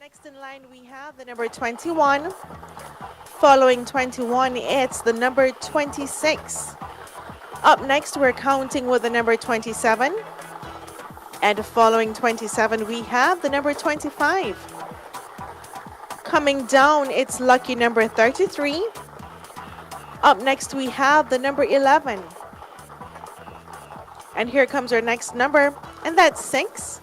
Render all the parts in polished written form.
Next in line, we have the number 21. Following 21, it's the number 26. Up next, we're counting with the number 27. And following 27, we have the number 25. Coming down, it's lucky number 33. Up next, we have the number 11. And here comes our next number, and that's 6.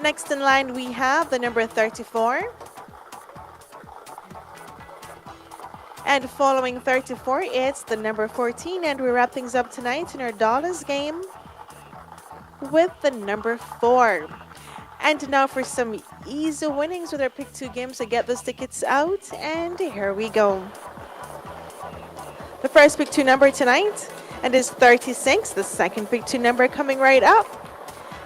Next in line, we have the number 34. And following 34, it's the number 14. And we wrap things up tonight in our dollars game with the number 4. And now for some easy winnings with our pick 2 games to get those tickets out. And here we go. The first pick 2 number tonight, and is 36. The second pick 2 number coming right up,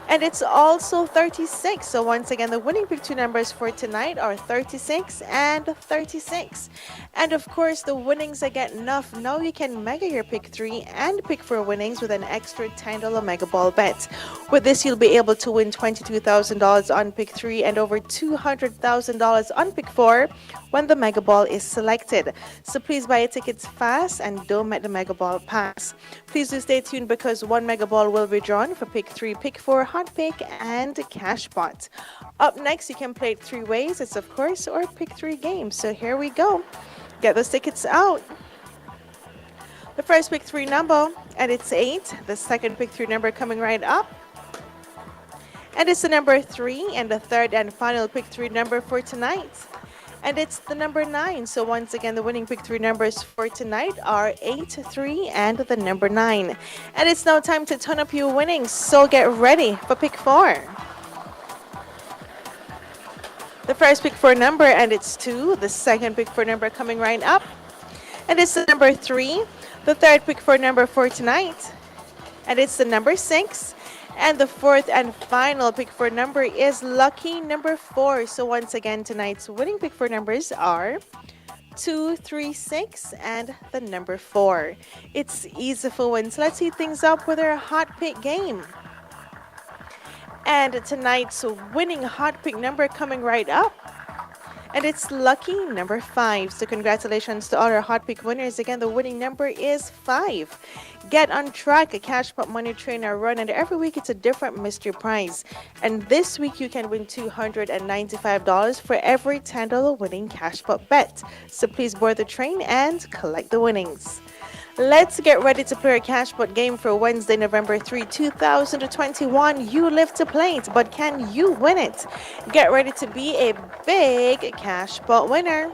and it's also 36. So once again, the winning pick 2 numbers for tonight are 36 and 36. And of course, the winnings again enough. Now you can mega your pick 3 and pick 4 winnings with an extra $10 mega ball bet. With this, you'll be able to win $22,000 on pick 3 and over $200,000 on pick 4 when the mega ball is selected. So please buy your tickets fast and don't let the mega ball pass. Please do stay tuned because one mega ball will be drawn for pick 3, pick 4, hot pick, and cash pot. Up next, you can play it 3 ways. It's of course or pick 3 games. So here we go. Get those tickets out. The first pick 3 number, and it's 8. The second pick 3 number coming right up, and it's the number 3. And the third and final pick 3 number for tonight, and it's the number 9. So once again, the winning pick 3 numbers for tonight are 8, 3, and the number 9. And it's now time to turn up your winnings. So get ready for pick 4. The first pick 4 number, and it's 2. The second pick 4 number coming right up, and it's the number 3. The third pick 4 number for tonight, and it's the number 6. And the fourth and final pick 4 number is lucky number 4. So once again, tonight's winning pick 4 numbers are 2, 3, 6, and the number 4. It's easy for wins. Let's heat things up with our hot pick game. And tonight's winning hot pick number coming right up, and it's lucky number 5. So congratulations to all our hot pick winners. Again, the winning number is 5. Get on track. A cash pot money train are run, and every week it's a different mystery prize. And this week you can win $295 for every $10 winning cash pot bet. So please board the train and collect the winnings. Let's get ready to play a cash pot game for Wednesday, November 3, 2021. You live to play it, but can you win it? Get ready to be a big cash pot winner.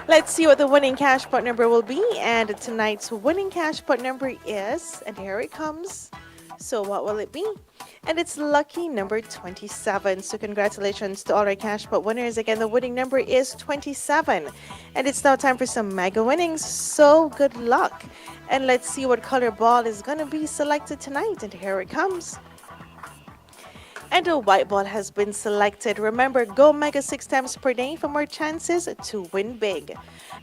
Let's see what the winning cash pot number will be. And tonight's winning cash pot number is, and here it comes. So what will it be? And it's lucky number 27. So congratulations to all our cash pot winners. Again, the winning number is 27. And it's now time for some mega winnings. So good luck. And let's see what color ball is going to be selected tonight. And here it comes. And a white ball has been selected. Remember, go mega 6 times per day for more chances to win big.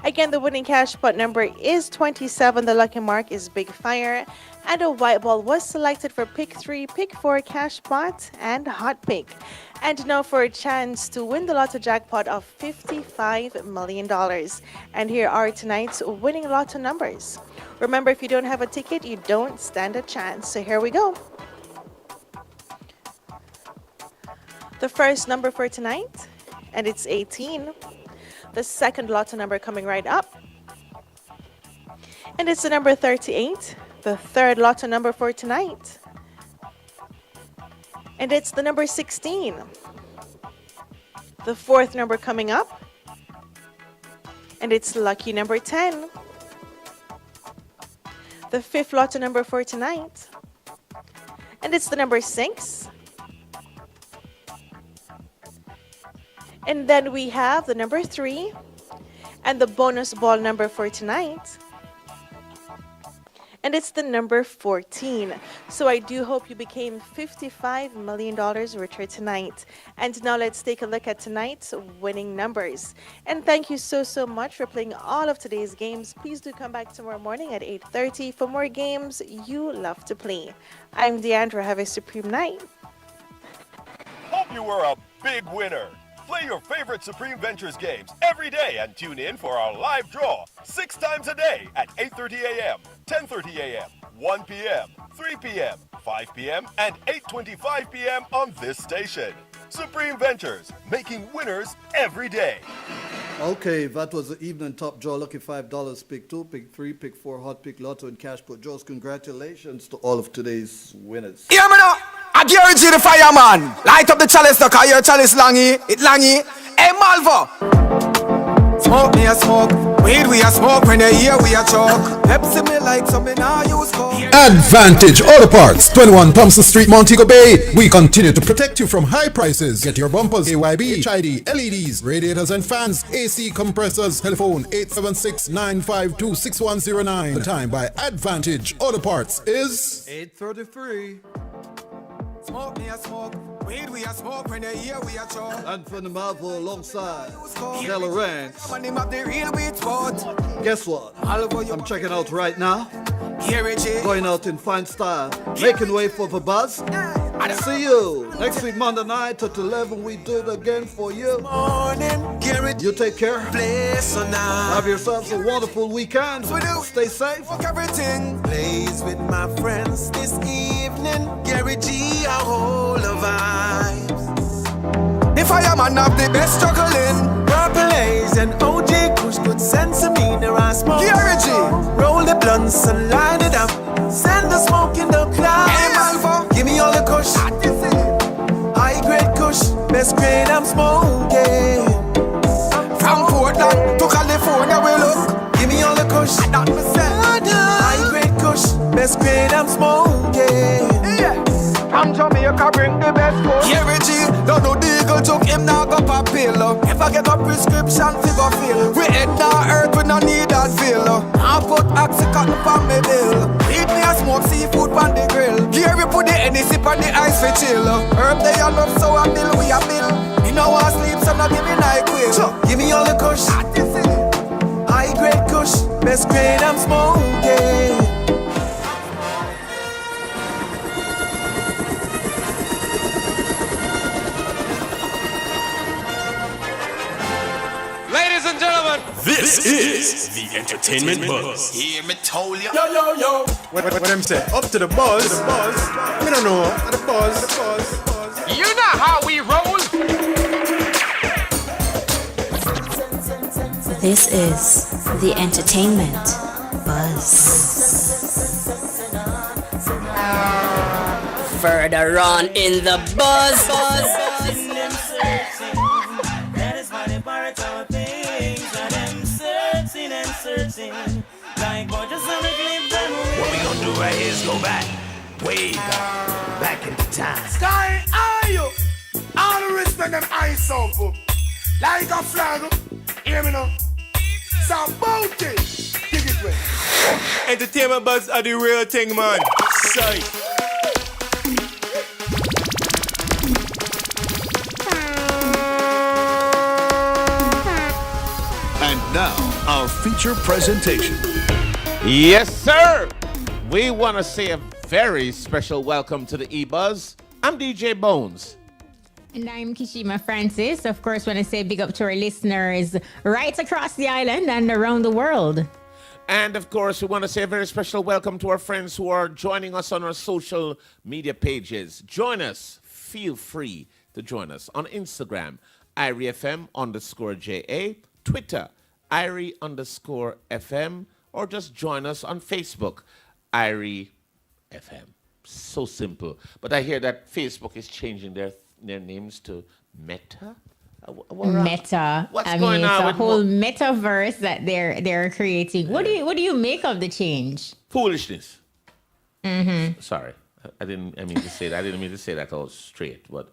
Again, the winning cash pot number is 27. The lucky mark is Big Fire. And a white ball was selected for pick 3, pick 4, cash pot, and hot pick. And now for a chance to win the lotto jackpot of $55 million. And here are tonight's winning lotto numbers. Remember, if you don't have a ticket, you don't stand a chance. So here we go. The first number for tonight, and it's 18. The second lotto number coming right up, and it's the number 38. The third lotto number for tonight, and it's the number 16. The fourth number coming up, and it's lucky number 10. The fifth lotto number for tonight, and it's the number 6. And then we have the number 3 and the bonus ball number for tonight. And it's the number 14. So I do hope you became $55 million richer tonight. And now let's take a look at tonight's winning numbers. And thank you so much for playing all of today's games. Please do come back tomorrow morning at 8:30 for more games you love to play. I'm Deandra. Have a supreme night. Hope you were a big winner. Play your favorite Supreme Ventures games every day and tune in for our live draw 6 times a day at 8:30 a.m., 10:30 a.m., 1 p.m., 3 p.m., 5 p.m., and 8:25 p.m. on this station. Supreme Ventures, making winners every day. Okay, that was the evening top draw. Lucky $5, pick 2, pick 3, pick 4, hot pick lotto and cash pot draws. Congratulations to all of today's winners. Yeah, man, I guarantee the fireman. Light up the chalice, look, I hear chalice langy, it langy. Hey, Malvo. Smoke me a smoke, weed we a smoke, when they hear we a choke. Pepsi me like something I use coke. Advantage Auto Parts, 21 Thompson Street, Montego Bay. We continue to protect you from high prices. Get your bumpers, AYB, HID, LEDs, radiators and fans, AC compressors. Telephone 876-952-6109. The time by Advantage Auto Parts is 8:33. Smoke me a smoke, weed we a smoke, when they hear we a choke. And from the Marvel alongside Stella Ranks. When them have the real beat spot. Guess what? I'm checking out right now. Hear it, G. Going out in fine style. Making way for the buzz. See you next week, Monday night at 11. We do it again for you. Morning, hear it. You take care. Place on now. Have yourselves a wonderful weekend. Stay safe. Fuck everything. Plays with my friends this evening. Gary G, a whole of vibes. The fireman of the best struggling. Purple Haze and OG Kush good sense of me. There are smoke. Gary G, roll the blunts and light it up. Send the smoke in the clouds. Hey, Malvo, give me all the Kush. High grade Kush, best grade I'm smoking. From Portland to California we look. Give me all the Kush. High grade Kush, best grade I'm smoking. Yeah. From Jamaica bring the best Kush. Gary G, don't know the eagle joke, him now go pop pill. If I get a prescription, figure fill. We head down earth, we no need that feel. I put oxycontin for me bill. Eat me a smoke seafood on the grill. Gary put the Hennessy on the ice for chill. Herb they all love so I bill, we a bill. You know I sleep, so not give me like will. Give me all the Kush. High grade Kush, best grade I'm smoking. Ladies and gentlemen, This is the Entertainment Buzz. Hear me told ya. yo, yo, yo. What them say? Up to the buzz. I don't know. The buzz. You know how we roll. This is the Entertainment Buzz. Further on in the buzz. That is why they borrow our things. And them searching. Like boy, just on the clip, then What we gonna do right here is go back. Way back into time. Sky, are you? All the respect them eyes so good. Like a flag. Hear me now. So bout it. Dig it way. Entertainment Buzz are the real thing, man. Sight. And now, our feature presentation. Yes, sir. We want to say a very special welcome to the EBUZZ. I'm DJ Bones. And I'm Kishima Francis. Of course, when I say big up to our listeners right across the island and around the world. And of course, we want to say a very special welcome to our friends who are joining us on our social media pages. Join us. Feel free to join us on Instagram, IRIFM_JA, Twitter, IRI_FM, or just join us on Facebook, IRIFM. So simple. But I hear that Facebook is changing their names to Meta. Meta. What's I going mean, it's on a with whole metaverse that they're creating. What do you make of the change? Foolishness. Sorry, I didn't mean to say that. I didn't mean to say that all straight, but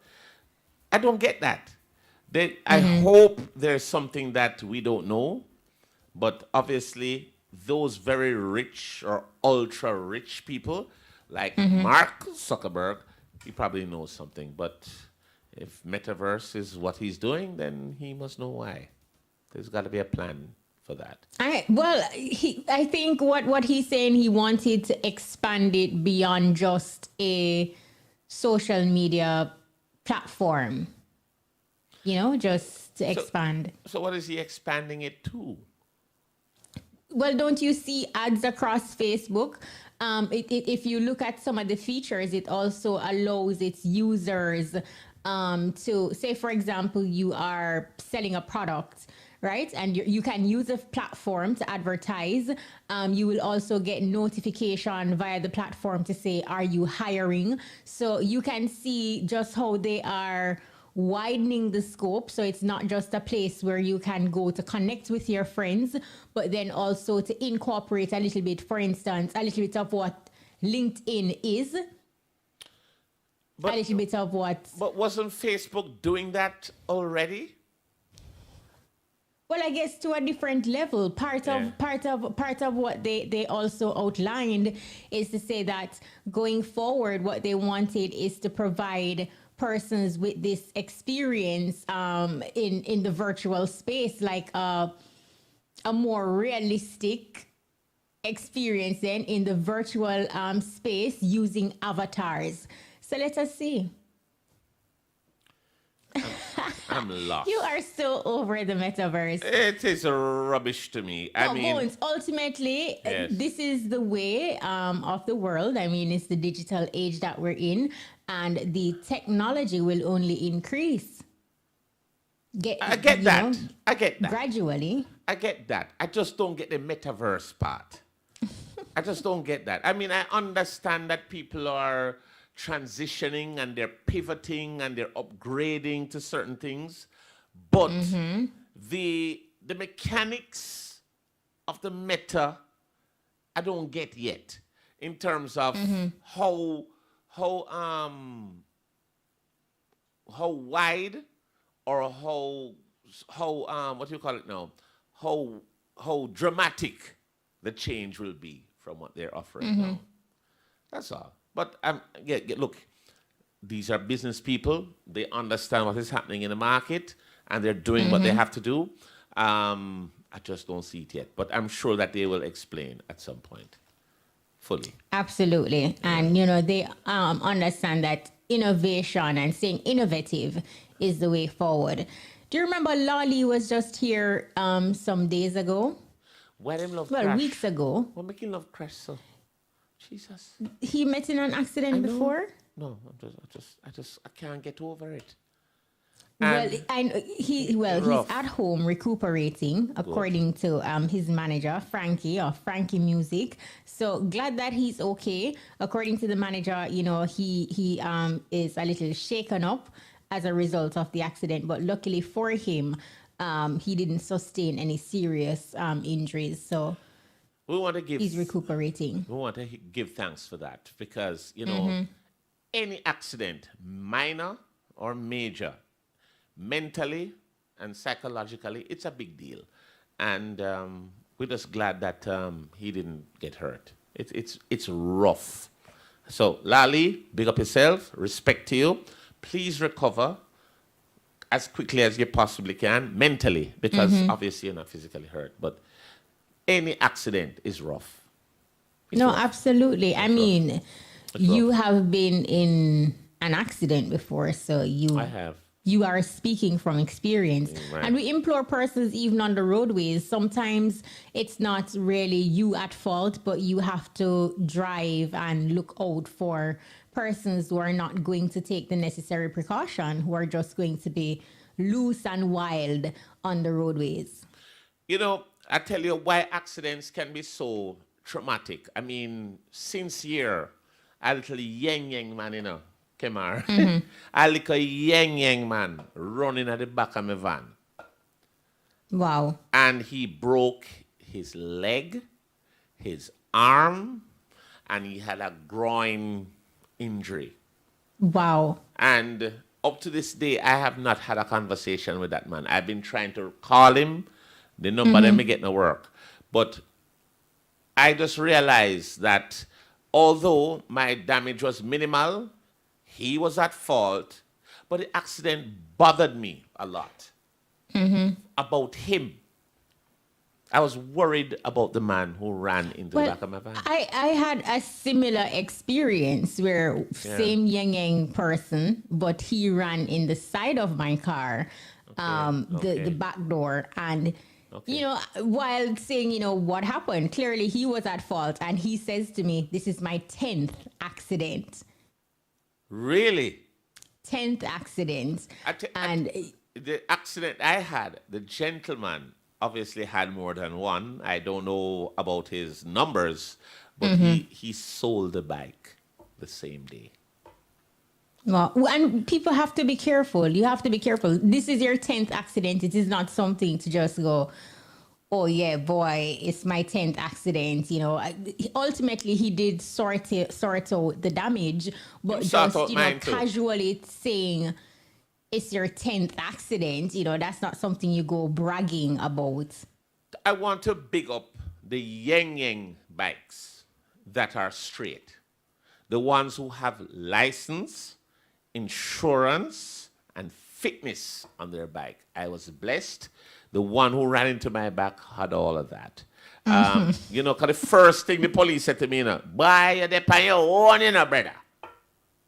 I don't get that. I hope there's something that we don't know, but obviously those very rich or ultra rich people like Mark Zuckerberg, he probably knows something. But if metaverse is what he's doing, then he must know why. There's got to be a plan for that. I think what he's saying, he wanted to expand it beyond just a social media platform. just to expand. So what is he expanding it to? Well, don't you see ads across Facebook? If you look at some of the features, it also allows its users to say, for example, you are selling a product, right? And you can use a platform to advertise. You will also get notification via the platform to say, are you hiring? So you can see just how they are widening the scope. So it's not just a place where you can go to connect with your friends, but then also to incorporate a little bit, for instance, a little bit of what LinkedIn is. A little bit of what. But wasn't Facebook doing that already? Well, I guess to a different level. Part of what they also outlined is to say that going forward, what they wanted is to provide persons with this experience in the virtual space, like a more realistic experience then in the virtual space using avatars. So let us see. I'm lost. You are still over the metaverse. It is rubbish to me. I mean, Bones, ultimately, yes. This is the way of the world. I mean, it's the digital age that we're in, and the technology will only increase. I get that. I get that. Gradually. I get that. I just don't get the metaverse part. I just don't get that. I mean, I understand that people are transitioning and they're pivoting and they're upgrading to certain things, but the mechanics of the meta I don't get yet in terms of how wide or how what do you call it now, how dramatic the change will be from what they're offering now. That's all. But look, these are business people. They understand what is happening in the market, and they're doing what they have to do. I just don't see it yet. But I'm sure that they will explain at some point fully. Absolutely. And, they understand that innovation and staying innovative is the way forward. Do you remember Lolly was just here some days ago? Where him love well, crash? Weeks ago. What making love crash, so? Jesus. He met in an accident before? No, I can't get over it. Well, he's at home recuperating, according to his manager, Frankie, of Frankie Music. So glad that he's okay. According to the manager, he is a little shaken up as a result of the accident. But luckily for him, he didn't sustain any serious injuries. So he's recuperating. We want to give thanks for that because, any accident, minor or major, mentally and psychologically, it's a big deal. And we're just glad that he didn't get hurt. It's rough. So, Lali, big up yourself. Respect to you. Please recover as quickly as you possibly can mentally, because obviously you're not physically hurt. But any accident is rough. It's rough. Absolutely. I mean, you have been in an accident before, so I have. You are speaking from experience. Right. And we implore persons, even on the roadways, sometimes it's not really you at fault, but you have to drive and look out for persons who are not going to take the necessary precaution, who are just going to be loose and wild on the roadways. I tell you why accidents can be so traumatic. I mean, since year, a little yang man, Kemar. A little yang man running at the back of my van. Wow. And he broke his leg, his arm, and he had a groin injury. Wow. And up to this day, I have not had a conversation with that man. I've been trying to call him. The number let me get no work. But I just realized that although my damage was minimal, he was at fault, but the accident bothered me a lot about him. I was worried about the man who ran into the back of my van. I had a similar experience where same yang person, but he ran in the side of my car, the back door, and you know, while saying, you know, what happened, clearly he was at fault, and he says to me, "This is my 10th accident." Really? 10th accident, the accident I had, the gentleman obviously had more than one. I don't know about his numbers, but he sold the bike the same day. Well, and people have to be careful. You have to be careful. This is your 10th accident. It is not something to just go, oh yeah, boy, it's my 10th accident. You know, ultimately he did sort out the damage, but just, you know, casually saying it's your 10th accident, you know, that's not something you go bragging about. I want to big up the yang bikes that are straight. The ones who have license, insurance, and fitness on their bike. I was blessed. The one who ran into my back had all of that. You know, because the first thing the police said to me, you know, boy, you're there on your own, you know, brother.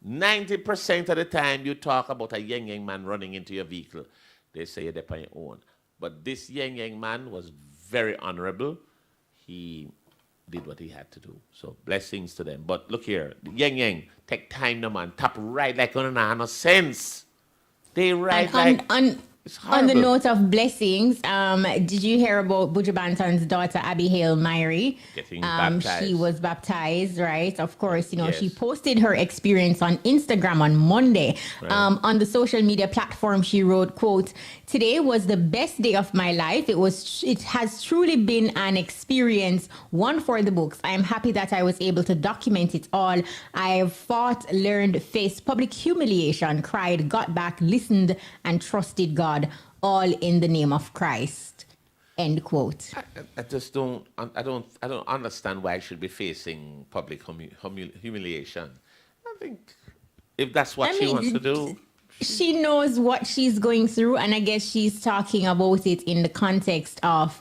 90% of the time you talk about a yang man running into your vehicle, they say you're there on your own. But this yang man was very honorable. He did what he had to do. So blessings to them. But look here, yang, take time, no man. Tap right like on no sense. They ride on the note of blessings, did you hear about Buju Banton's daughter, Abigail Myrie? Getting baptized. She was baptized, right? Of course, you know, she posted her experience on Instagram on Monday. Right. On the social media platform, she wrote, quote, "Today was the best day of my life. It has truly been an experience, one for the books. I am happy that I was able to document it all. I have fought, learned, faced public humiliation, cried, got back, listened, and trusted God. All in the name of Christ." End quote. I just don't. I don't understand why I should be facing public humiliation. I think if that's what she wants to do, she knows what she's going through, and I guess she's talking about it in the context of,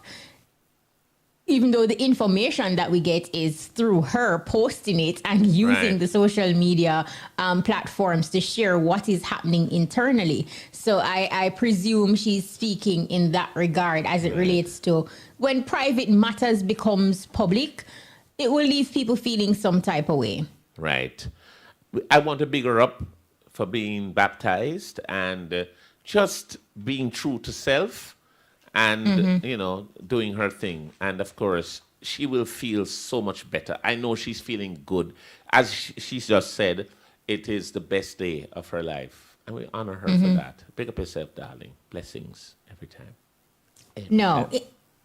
even though the information that we get is through her posting it and using the social media platforms to share what is happening internally. So I presume she's speaking in that regard as it relates to when private matters becomes public, it will leave people feeling some type of way. Right. I want to big her up for being baptized and just being true to self. And, you know, doing her thing. And, of course, she will feel so much better. I know she's feeling good. As she just said, it is the best day of her life. And we honor her for that. Pick up yourself, darling. Blessings every time.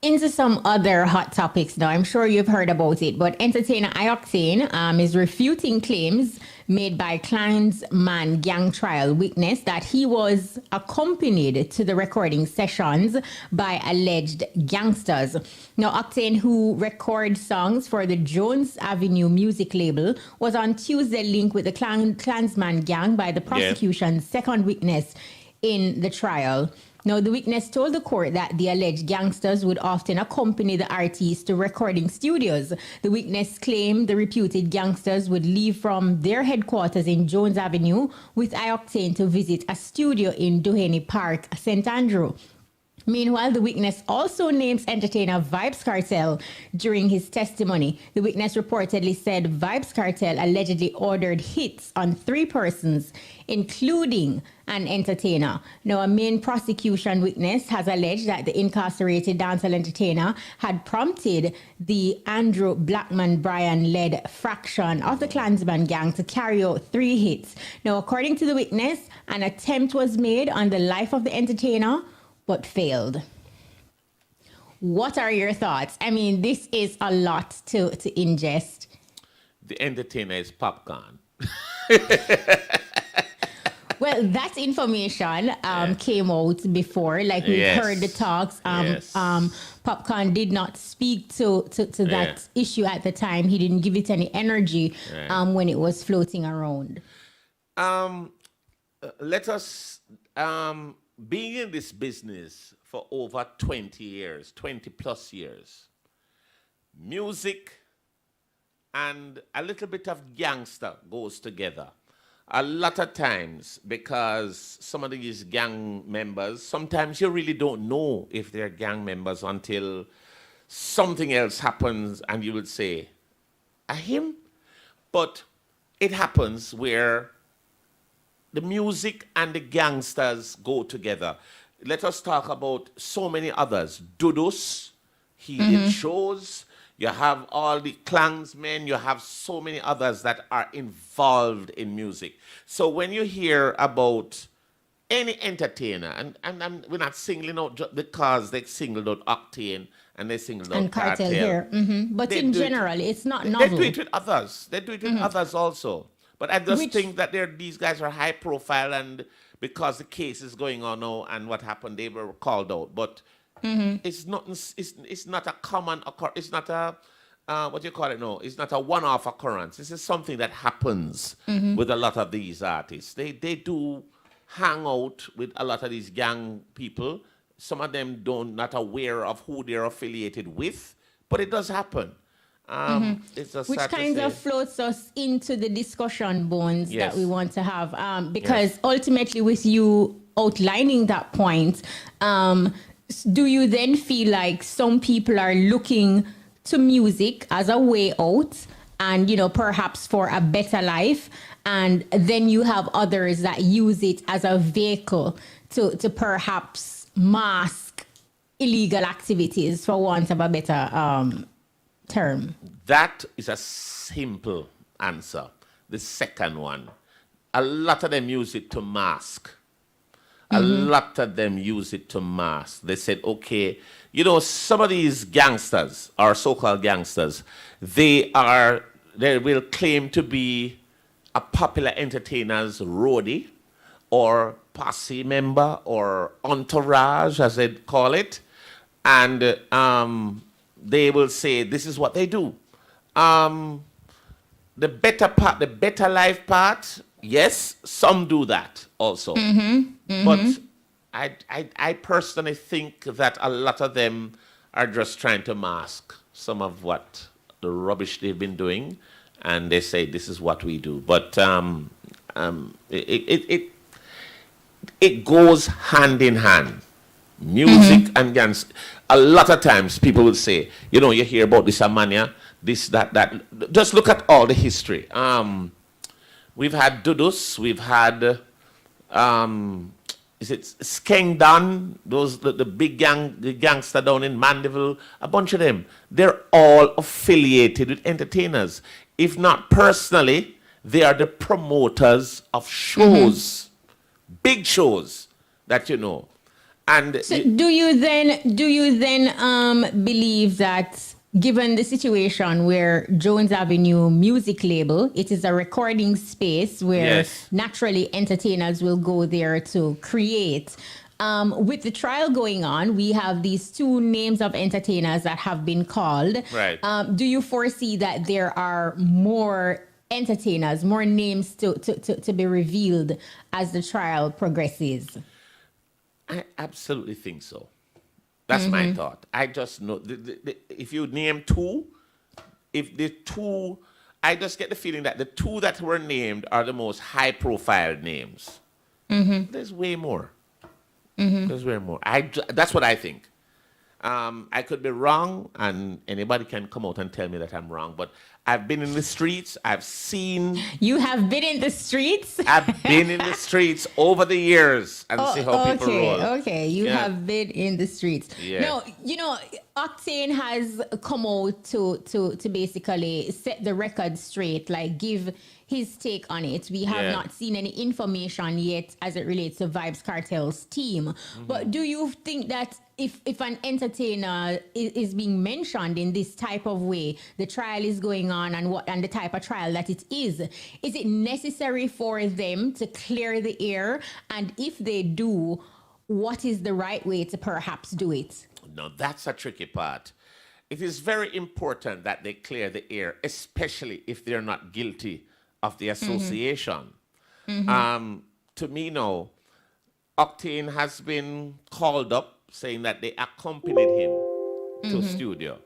Into some other hot topics now. I'm sure you've heard about it, but entertainer Ioctane is refuting claims made by Klansman gang trial witness that he was accompanied to the recording sessions by alleged gangsters. Now, Octane, who records songs for the Jones Avenue music label, was on Tuesday linked with the Klansman gang by the prosecution's second witness in the trial. Now, the witness told the court that the alleged gangsters would often accompany the artist to recording studios. The witness claimed the reputed gangsters would leave from their headquarters in Jones Avenue with Ioctane to visit a studio in Doheny Park, St. Andrew. Meanwhile, the witness also names entertainer Vybz Kartel during his testimony. The witness reportedly said Vybz Kartel allegedly ordered hits on 3 persons, including an entertainer. Now, a main prosecution witness has alleged that the incarcerated dancehall entertainer had prompted the Andrew Blackman Bryan-led fraction of the Klansman gang to carry out 3 hits. Now, according to the witness, an attempt was made on the life of the entertainer, but failed. What are your thoughts? I mean, this is a lot to ingest. The entertainer is popcorn. Well, that information came out before, like we heard the talks. Popcorn did not speak to that issue at the time. He didn't give it any energy when it was floating around. Let us... being in this business for over 20 years, 20 plus years. Music and a little bit of gangster goes together. A lot of times, because some of these gang members, sometimes you really don't know if they're gang members until something else happens and you would say, him? But it happens where the music and the gangsters go together. Let us talk about so many others. Dudus, he did shows. You have all the Klansmen. You have so many others that are involved in music. So when you hear about any entertainer, and we're not singling out just because they singled out Octane and they singled out And Cartel here. But They in do it- general, it's not They novel. do it with others. They do it with others also. But I just think that these guys are high profile, and because the case is going on now and what happened, they were called out. But it's not. It's not a common occurrence. It's not a what do you call it? No, it's not a one-off occurrence. This is something that happens with a lot of these artists. They do hang out with a lot of these gang people. Some of them not aware of who they're affiliated with, but it does happen. It's just Which sad to kind say. of floats us into the discussion, Bones, Yes. that we want to have. Because ultimately, with you outlining that point, do you then feel like some people are looking to music as a way out and, perhaps for a better life? And then you have others that use it as a vehicle to perhaps mask illegal activities, for want of a better term. That is a simple answer. The second one, a lot of them use it to mask. A lot of them use it to mask. They said, okay, some of these gangsters, or so-called gangsters, they will claim to be a popular entertainer's roadie or posse member or entourage, as they call it. And they will say this is what they do. The better part, the better life part, yes, some do that also. But I personally think that a lot of them are just trying to mask some of what the rubbish they've been doing, and they say this is what we do. But it goes hand in hand. Music and dance. A lot of times people will say, you hear about this Amania, this, that. Just look at all the history. We've had Dudus, we've had, is it Skeng Dan, the big gang, the gangster down in Mandeville, a bunch of them. They're all affiliated with entertainers. If not personally, they are the promoters of shows, big shows that you know. And So do you then believe that, given the situation where Jones Avenue Music Label, it is a recording space where Yes. naturally entertainers will go there to create. With the trial going on, we have these two names of entertainers that have been called. Right. Do you foresee that there are more entertainers, more names to be revealed as the trial progresses? I absolutely think so. That's my thought. I just know if you name two, I just get the feeling that the two that were named are the most high-profile names. There's way more. There's way more. That's what I think. I could be wrong, and anybody can come out and tell me that I'm wrong. But I've been in the streets. I've seen. You have been in the streets? I've been in the streets over the years and see how people roll. Okay, you Yeah. have been in the streets. Yeah. No, Octane has come out to basically set the record straight, like give his take on it. We have Yeah. not seen any information yet as it relates to Vibes Cartel's team. But do you think that if an entertainer is being mentioned in this type of way, the trial is going on and the type of trial that it is it necessary for them to clear the air? And if they do, what is the right way to perhaps do it? No, that's a tricky part. It is very important that they clear the air, especially if they're not guilty of the association. To me, no. Octane has been called up saying that they accompanied him to studio.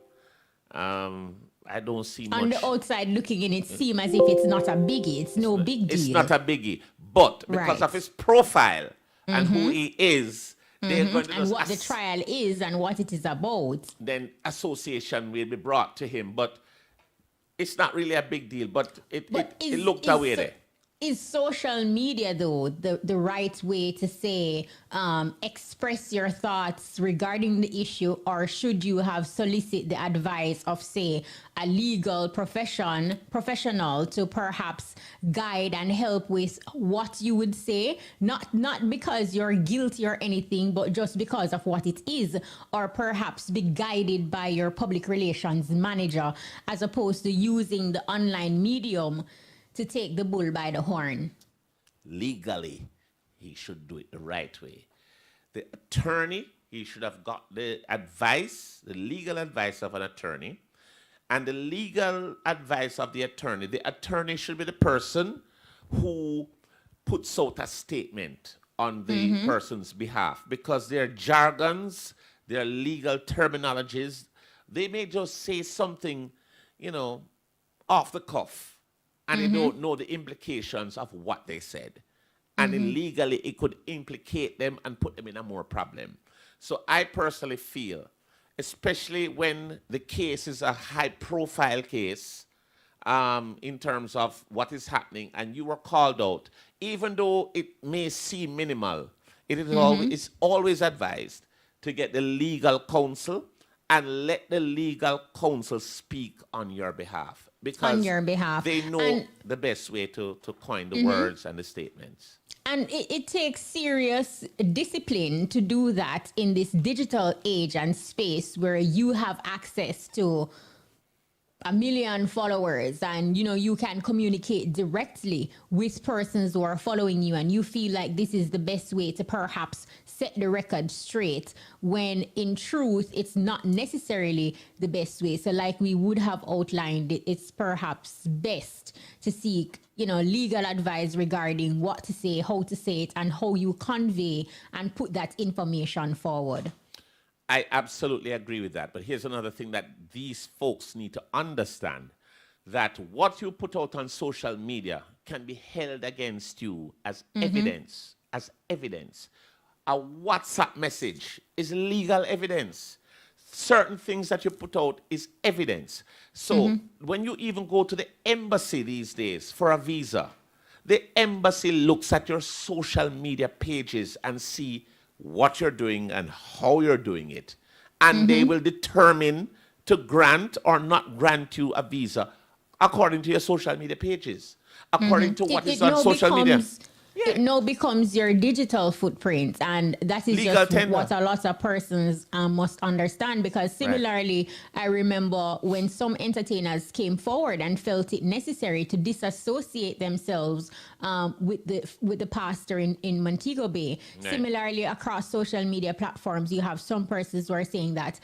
I don't see much. On the outside looking in, it seems as if it's not a biggie. It's no big deal. It's not a biggie. But because of his profile and who he is, they're going to and what the trial is and what it is about. Then association will be brought to him. But it's not really a big deal. But it looked away there. Is social media, though, the right way to say, express your thoughts regarding the issue, or should you have solicit the advice of, say, a legal professional to perhaps guide and help with what you would say, not because you're guilty or anything, but just because of what it is, or perhaps be guided by your public relations manager, as opposed to using the online medium to take the bull by the horn? Legally, he should do it the right way. The attorney, he should have got the advice, the legal advice of an attorney, and the legal advice of the attorney should be the person who puts out a statement on the person's behalf, because their jargons, their legal terminologies, they may just say something, off the cuff, and they don't know the implications of what they said. And illegally, it could implicate them and put them in a more problem. So I personally feel, especially when the case is a high-profile case, in terms of what is happening, and you were called out, even though it may seem minimal, it is always advised to get the legal counsel and let the legal counsel speak on your behalf. Because they know the best way to coin the words and the statements. And it takes serious discipline to do that in this digital age and space where you have access to 1 million followers, and you can communicate directly with persons who are following you, and you feel like this is the best way to perhaps set the record straight, when in truth it's not necessarily the best way. So like we would have outlined, it's perhaps best to seek legal advice regarding what to say, how to say it, and how you convey and put that information forward. I absolutely agree with that. But here's another thing that these folks need to understand, that what you put out on social media can be held against you as evidence, A WhatsApp message is legal evidence. Certain things that you put out is evidence. So when you even go to the embassy these days for a visa, the embassy looks at your social media pages and see what you're doing and how you're doing it. And they will determine to grant or not grant you a visa according to your social media pages, according to what is on social media. It now becomes your digital footprint, and that is legal just tender. what a lot of persons must understand, because similarly, I remember when some entertainers came forward and felt it necessary to disassociate themselves with the pastor in Montego Bay. Right. Similarly, across social media platforms, you have some persons who are saying that,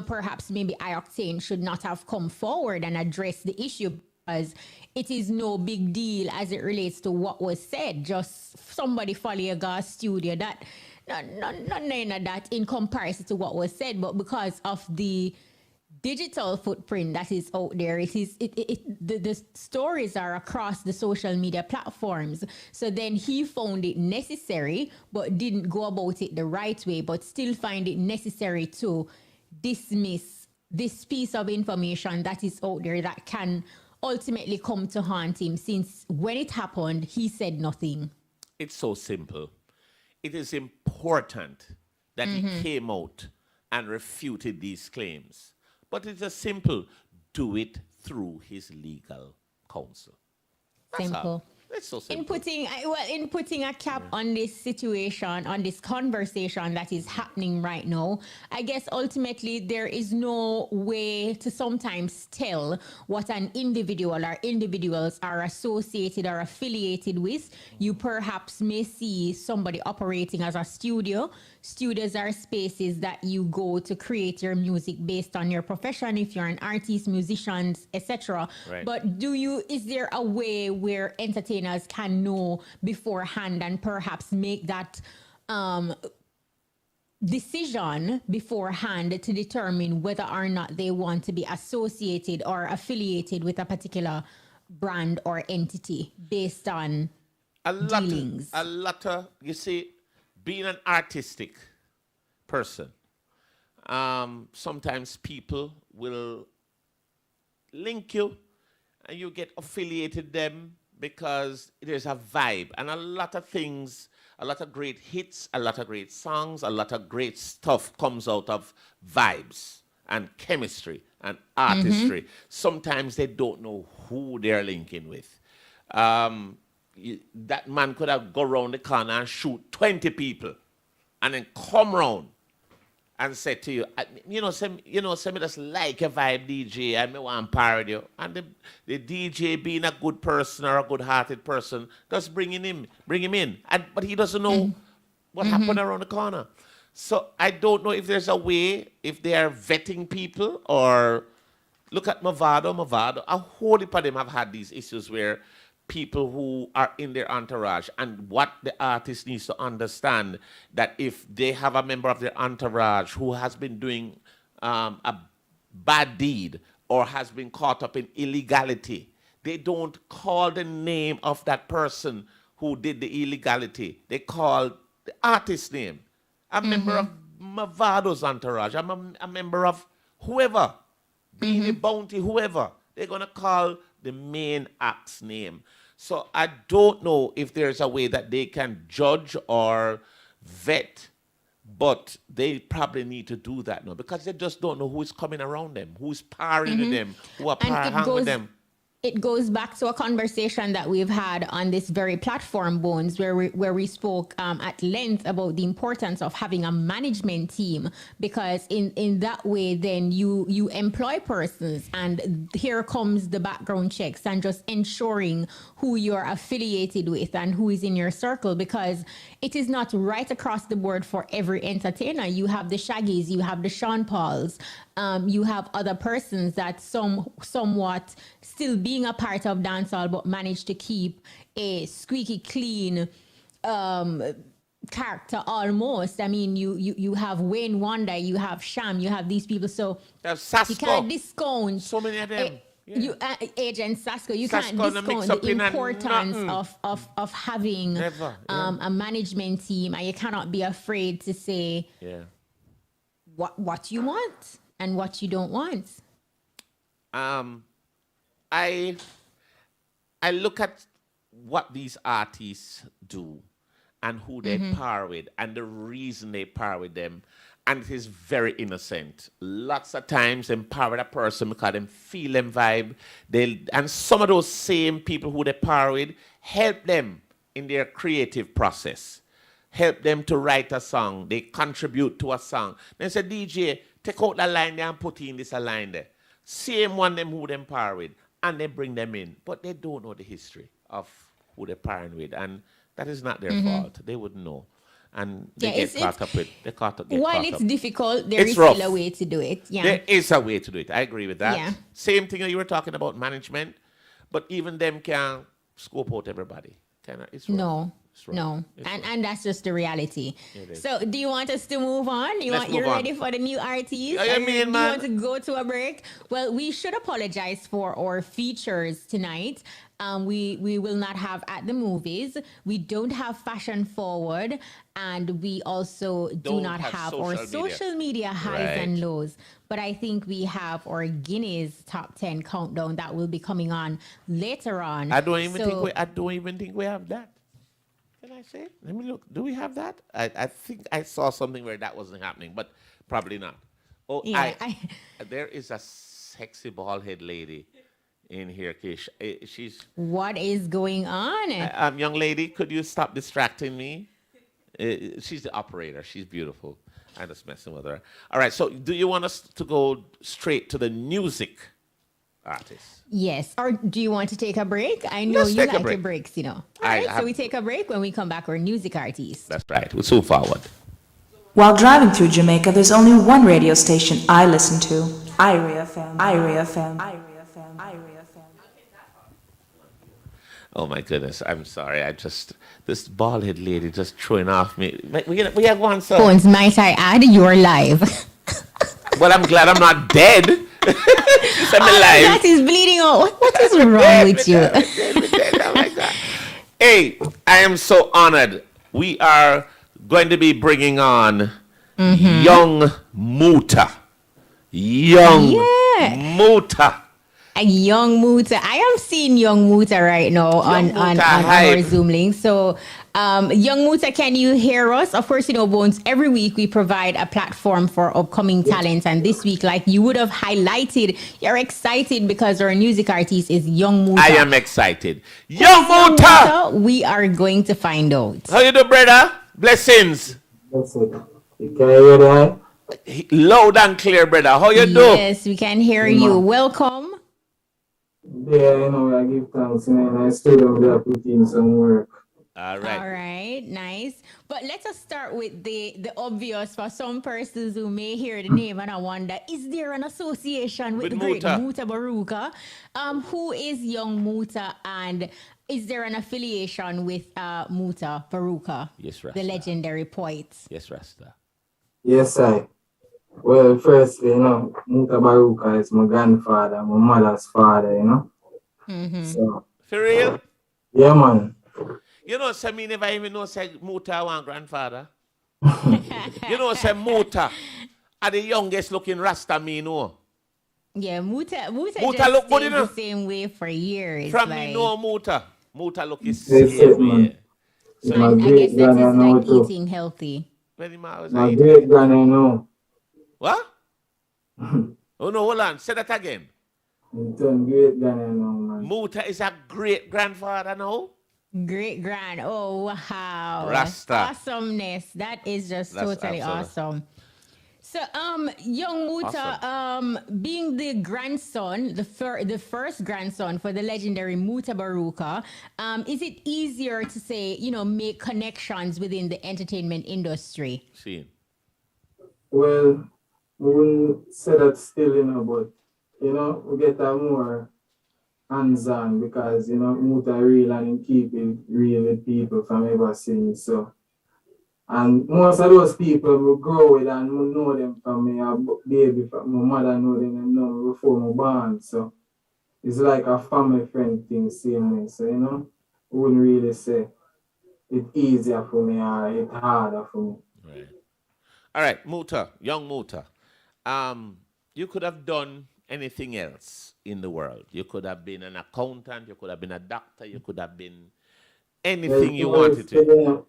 perhaps maybe iOctane should not have come forward and address the issue, because it is no big deal as it relates to what was said. Just somebody follow a gas studio, that none of that in comparison to what was said, but because of the digital footprint that is out there, the stories are across the social media platforms. So then he found it necessary, but didn't go about it the right way, but still find it necessary to dismiss this piece of information that is out there that can ultimately come to haunt him, since when it happened, he said nothing. It's so simple. It is important that he came out and refuted these claims. But it's a simple, do it through his legal counsel. That's Simple. all. It's so simple. In putting a cap on this situation, on this conversation that is happening right now, I guess ultimately there is no way to sometimes tell what an individual or individuals are associated or affiliated with. You perhaps may see somebody operating as a studio. Studios are spaces that you go to create your music based on your profession, if you're an artist, musicians, etc. Right. But is there a way where entertainers can know beforehand and perhaps make that decision beforehand to determine whether or not they want to be associated or affiliated with a particular brand or entity based on dealings. You see, being an artistic person, sometimes people will link you and you get affiliated them because there's a vibe and a lot of things, a lot of great hits, a lot of great songs, a lot of great stuff comes out of vibes and chemistry and artistry. Sometimes they don't know who they're linking with. That man could have go around the corner and shoot 20 people and then come round and say to you, send me just like a vibe DJ and me want to parody you. And the DJ being a good person or a good-hearted person, just bring him in. But he doesn't know what happened around the corner. So I don't know if there's a way, if they are vetting people or look at Mavado. A whole heap of them have had these issues where people who are in their entourage, and what the artist needs to understand, that if they have a member of their entourage who has been doing a bad deed or has been caught up in illegality, they don't call the name of that person who did the illegality. They call the artist's name. A member of Mavado's entourage, I'm a member of whoever, Beanie Bounty, whoever. They're going to call the main act's name. So I don't know if there's a way that they can judge or vet, but they probably need to do that now because they just don't know who's coming around them, who's parring with them, who are hanging with them. It goes back to a conversation that we've had on this very platform, Bones, where we spoke at length about the importance of having a management team, because in that way, then you employ persons, and here comes the background checks and just ensuring who you're affiliated with and who is in your circle, because it is not right across the board for every entertainer. You have the Shaggies, you have the Sean Pauls, you have other persons that somewhat still being a part of dancehall but manage to keep a squeaky clean character almost. I mean, you have Wayne Wonder, you have Sham, you have these people, so you can't discount so many of them. Agent Sasko, you can't discount the importance of having a management team, and you cannot be afraid to say what you want and what you don't want. I look at what these artists do and who they par with and the reason they par with them, and it is very innocent. Lots of times they par with a person because they feel them vibe. And some of those same people who they par with help them in their creative process, help them to write a song. They contribute to a song. They say, DJ, take out that line there and put in this line there. Same one them who them par with. And they bring them in, but they don't know the history of who they're pairing with, and that is not their fault. They wouldn't know, and they get caught up with. They caught up. While it's difficult, there is still a way to do it. Yeah, there is a way to do it. I agree with that. Yeah. Same thing that you were talking about management, but even them can scope out everybody. It's rough. No, and that's just the reality. So, do you want us to move on? You're ready for the new artists? Do you want to go to a break? Well, we should apologize for our features tonight. We will not have At the Movies. We don't have Fashion Forward, and we also do not have our social media highs and lows. But I think we have our Guinness Top 10 countdown that will be coming on later on. I don't even think we have that. Can I say? Let me look. Do we have that? I think I saw something where that wasn't happening, but probably not. Oh, yeah, there is a sexy bald-head lady in here. She's. What is going on? Young lady, could you stop distracting me? She's the operator. She's beautiful. I'm just messing with her. All right. So, do you want us to go straight to the music artists? Yes. Or do you want to take a break? I know you like your breaks, you know. All right, so we take a break. When we come back, we're music artists. That's right. We'll soon forward. While driving through Jamaica, there's only one radio station I listen to. Irie FM. Irie FM. Irie FM. Irie FM. Oh my goodness, I'm sorry. This bald head lady just throwing off me. We have one, sir. Bones, might I add, you're live. Well, I'm glad I'm not dead. She said me live. That is bleeding out. What is wrong with you? Oh my God. Hey, I am so honored. We are going to be bringing on Young Muta. Young Muta. A Young Muta. I am seeing Young Muta right now on our Zoom link. So, Young Muta, can you hear us? Of course, Bones, every week we provide a platform for upcoming talents. And this week, like you would have highlighted, you're excited because our music artist is Young Muta. I am excited. Young Muta! We are going to find out. How you doing, brother? Blessings. You can hear that? Loud and clear, brother. How you do? Yes, we can hear you. Welcome. Yeah, I give thanks, man. I still over there put in some work. All right. All right, nice. But let us start with the obvious for some persons who may hear the name and I wonder, is there an association with the great Muta Baruka? Who is Young Muta, and is there an affiliation with Muta Baruka? Yes, Rasta. The legendary poet. Yes, Rasta. Yes, I. Well, firstly, Muta Baruka is my grandfather, my mother's father, So, for real? Yeah, man. Say me never even know say Muta one grandfather. Say Muta are the youngest looking Rasta me know. Yeah, Muta just look good, the same way for years. From like, me know Muta. Muta look the same way. So I guess that is like eating healthy. My great granny know. What? Oh no, hold on. Say that again. Great granny know, man. Muta is a great grandfather now. Great grand. Oh wow. Rasta. Awesomeness. That is just totally awesome. So Young Muta, being the grandson, the first grandson for the legendary Muta Baruka, is it easier to say, make connections within the entertainment industry? See. Well, we wouldn't say that still, but we get a more hands-on because, Muta real and keep it real with people from ever since. So, and most of those people we grow with and we know them from me, a baby, from my mother know them and know me before my born. So, it's like a family friend thing, same way. So, we wouldn't really say it's easier for me or it's harder for me. Right. All right, Muta, Young Muta. You could have done anything else in the world. You could have been an accountant, you could have been a doctor, you could have been anything you wanted to.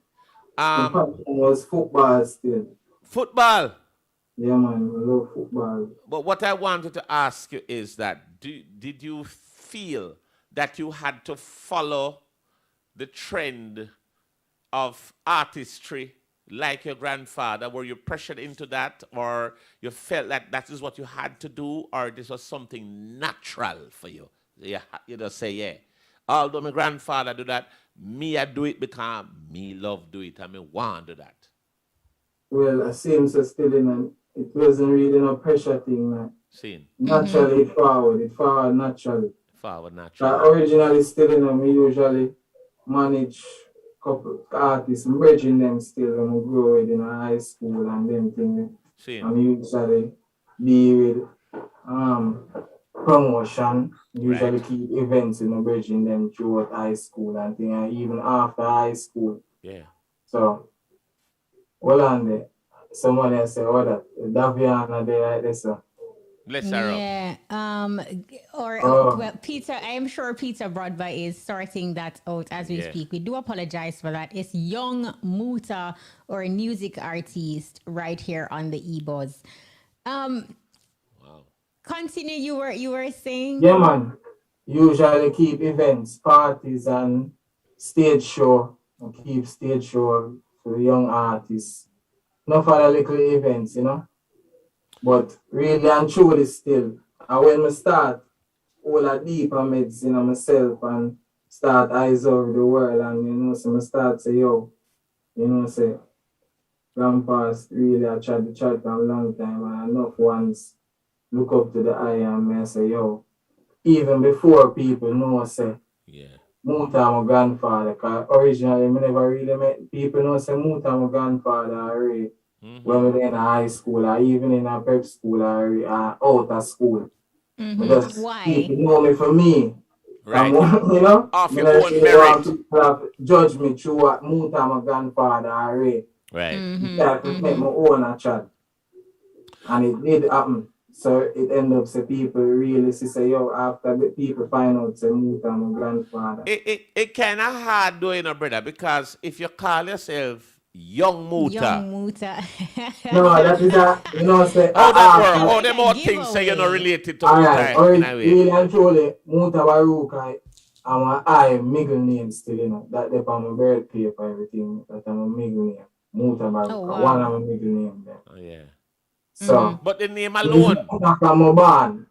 Was football still. Football? Yeah, man, I love football. But what I wanted to ask you is that, did you feel that you had to follow the trend of artistry like your grandfather? Were you pressured into that, or you felt that that is what you had to do, or this was something natural for you? You just say, yeah, although my grandfather do that, me I do it because me love do it and me want to do that. Well, I seem so still it wasn't really no pressure thing, man. Naturally it forward naturally. Originally still me usually manage couple artists, I'm bridging them still when we grow with high school and them things. I'm usually be with promotion, usually keep events, bridging them throughout high school and things, and even after high school. Yeah. So, well on there. Somebody say, that Daviana there like this. Bless her up. Yeah. Well, Peter, I am sure Peter Broadby is sorting that out as we speak. We do apologize for that. It's Young Muta, or a music artist, right here on the EBUZZ. Continue. You were saying. Yeah, man. Usually keep events, parties, and stage show. And keep stage show for young artists. Not for the little events, But really and truly still. And when I start all the deeper meds, myself and start eyes over the world and, so I start say, say, grandpa's really I tried to chat for a long time and enough ones look up to the eye and say, even before people know, say, Muta my grandfather, because originally I never really met people know say Muta my grandfather already. When we were in high school or even in a prep school or out of school. Because Why? people know me for me. Right. You know? Off I your don't own really want merit. people to judge me through what Muta my grandfather already. Right. That to make my own a chat. And it did happen. So it ended up say people really say, yo, after the people find out say Muta my grandfather. It kind of hard though, you know, brother, because if you call yourself Young Muta. Young Muta. No, that is say How that work? Sound How like them a all things say you're not giveaway. related to Alright, Muta in a way? really and truly, Muta Baruka and my I middle name still, you know. That they on my birth paper, everything. That I'm a middle name. Muta Baruka. Oh, One wow. of my middle name there. Oh, yeah. So But the name it's alone. Muta from my barn.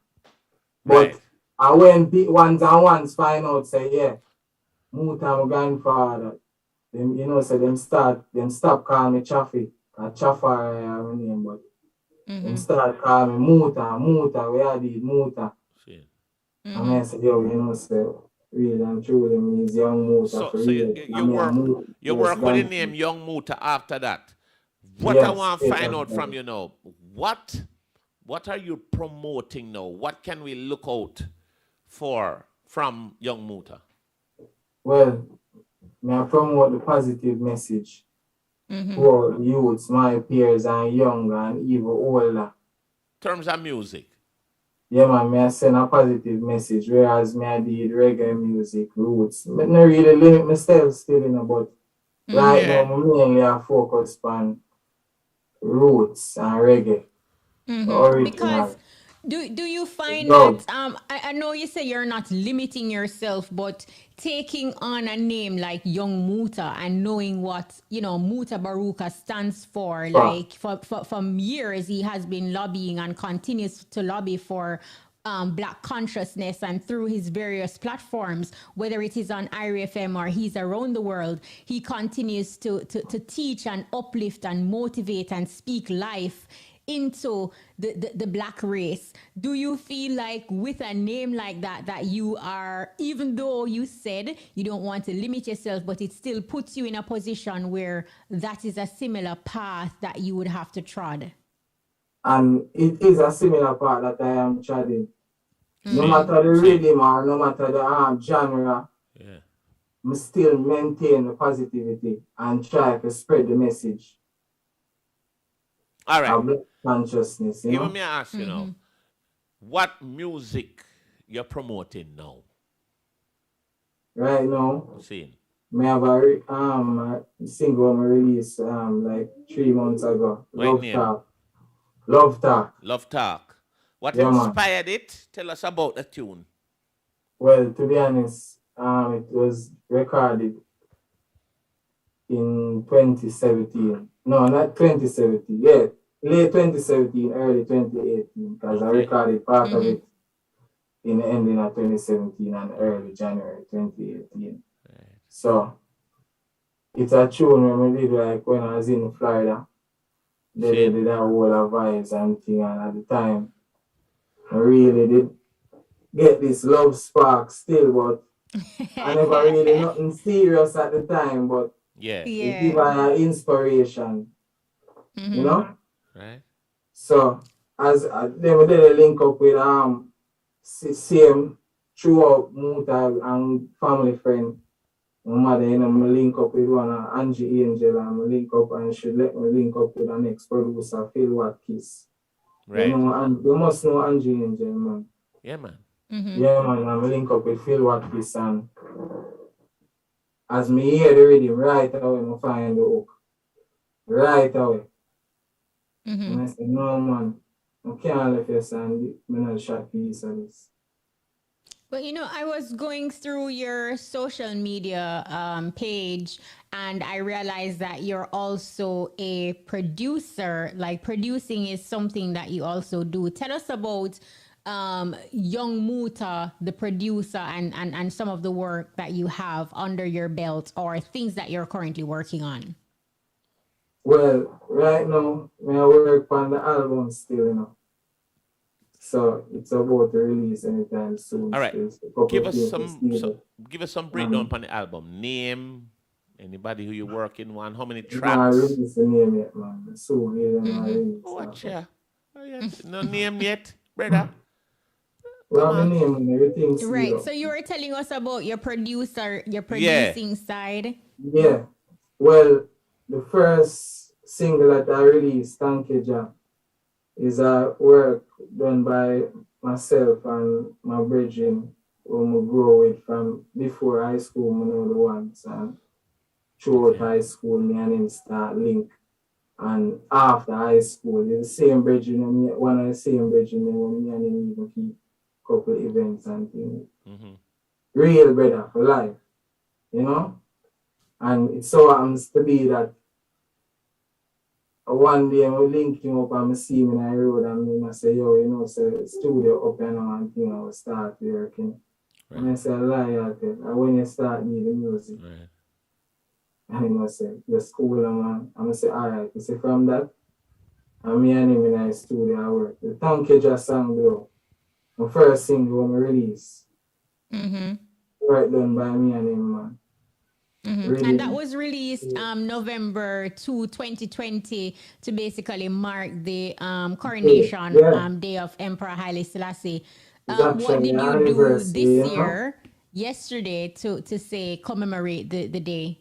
Right. But when ones and ones find out say, yeah, Muta my grandfather, them say them stop calling me Chaffy. Chaffar my name, but them start calling me Muta, where I did Muta. And I said, yo, say, really and truly, me is Young Muta So for you, real. you work with the name Young Muta after that. What I Yes, want to yes, find out yes. from you now, what are you promoting now? What can we look out for from Young Muta? Well, may I promote the positive message for youths, my peers, and young and even older. Terms of music. Yeah, man, may I send a positive message, whereas me I did reggae music, roots. I not really limit myself still, but right now, I mainly I focus on roots and reggae, original. Because do you find Dub. that I know you say you're not limiting yourself, but taking on a name like Young Muta and knowing what Muta Baruka stands for, like for years he has been lobbying and continues to lobby for Black consciousness, and through his various platforms, whether it is on IRFM or he's around the world, he continues to teach and uplift and motivate and speak life into the Black race. Do you feel like with a name like that you are, even though you said you don't want to limit yourself, but it still puts you in a position where that is a similar path that you would have to trod? And it is a similar part that I am treading. No matter the rhythm or no matter the genre, I still maintain the positivity and try to spread the message. All right. Of Black consciousness, you know? Even me ask you now, what music you're promoting now? Right now, See. I have a single I released like 3 months ago. What name? Love Talk. Love Talk. What Yeah, man. inspired it? Tell us about the tune. Well, to be honest, it was recorded in 2017. No, not 2017. Yeah, late 2017, early 2018. Because I recorded part of it in the ending of 2017 and early January 2018. So it's a tune when we did like when I was in Florida. They did that whole of vibes and thing, and at the time I really did get this love spark still, but I never really nothing serious at the time, but it gave an inspiration, you know? Right. So as then we did a link up with same throughout Muta and family friend. My mother, I link up with one Angie Angel, and I link up and she let me link up with the next producer, Phil Watkins. Right. You must know Angie Angel, man. Yeah, man. Yeah, man, I'm link up with Phil Watkins, and as me hear the rhythm right away, I find the hook. Right away. And I said, no, man, I can't let you sound not shot piece of this. Well, I was going through your social media page, and I realized that you're also a producer. Like, producing is something that you also do. Tell us about Young Muta, the producer, and some of the work that you have under your belt or things that you're currently working on. Well, right now, I work on the album still, So it's about to release anytime soon. All right. There's a couple Give of us things some, needed. give us some breakdown on the album. Name, anybody who you're working on, how many Not tracks? release the name yet, man. So yeah, not release. Watch ya. Oh, yeah. No name yet, brother. Well, my name and everything sealed Right. up. So you were telling us about your Yeah. producing side. Yeah. Well, the first single that I released, Thank You, Jah, is a work done by myself and my brethren whom I grew with from before high school, I know the ones, and throughout high school, me and him start link. And after high school, it's the same brethren, and one of the same brethren, when me and him even keep couple events and things. Real brother for life, you know? And it so happens to be that one day I link him up and I see him in the road and I say, yo, you know, so studio up and thing, I will start working. Right. And I say, lie, and when you start me the music. Right. And I say, the school, and I say, all right. He say, from that, and me and him in the studio, I work. The Thank You Jah song, though, my first single when I release. Work done by me and him, man. Really? And that was released November 2, 2020 to basically mark the coronation day of Emperor Haile Selassie. What did you do this year, yesterday, to say commemorate the day?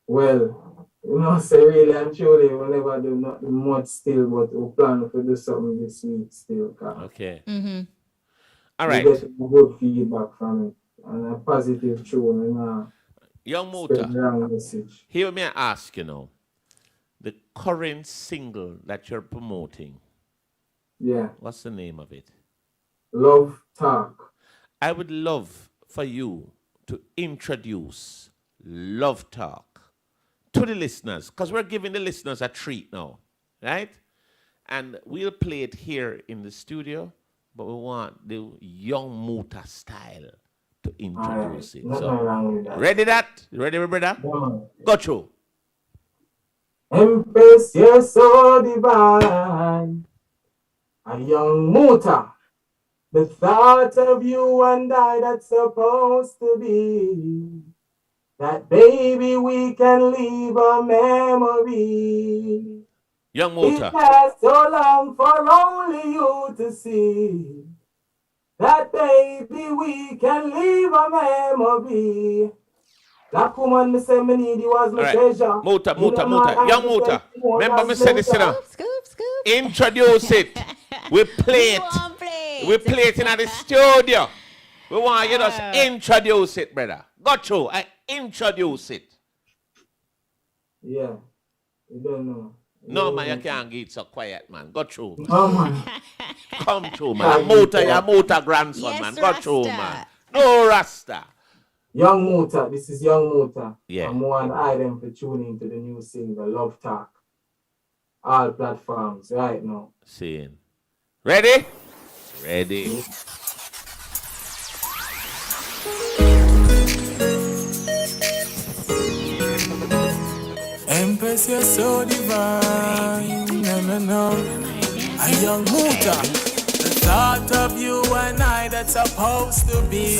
Well, you know, say really and truly, we never do nothing much still, but we plan to do something this week still. Okay. All right. We get good feedback from it and a positive tune, you know. Young Muta, here may I ask, you know, the current single that you're promoting. Yeah. What's the name of it? Love Talk. I would love for you to introduce Love Talk to the listeners, because we're giving the listeners a treat now, right? And we'll play it here in the studio, but we want the Young Muta style to introduce it. So, ready that? You ready, brother? Go through. Empress, you're so divine. A young Muta. The thought of you and I that's supposed to be. That baby we can leave a memory. Young Muta. It has so long for only you to see. That baby we can leave a memory. That woman me say me need you as my treasure. Muta. Young Muta. Remember me say this, you know. Scoop. Introduce it. We play it. We play it in the studio. We want you to introduce it, brother. Go through. Introduce it. Yeah. You don't know. No, man, you can't get so quiet, man. Go through. Man. Oh, man. Come through, man. Your Muta grandson, yes, man. Go Rasta. through, man. No Rasta. Young Muta. This is Young Muta. Yeah. I'm one item for tuning to the new single, Love Talk. All platforms right now. Seeing. Ready? Ready. Empress, you're so divine. No. A Young Muta. The thought of you and I that's supposed to be.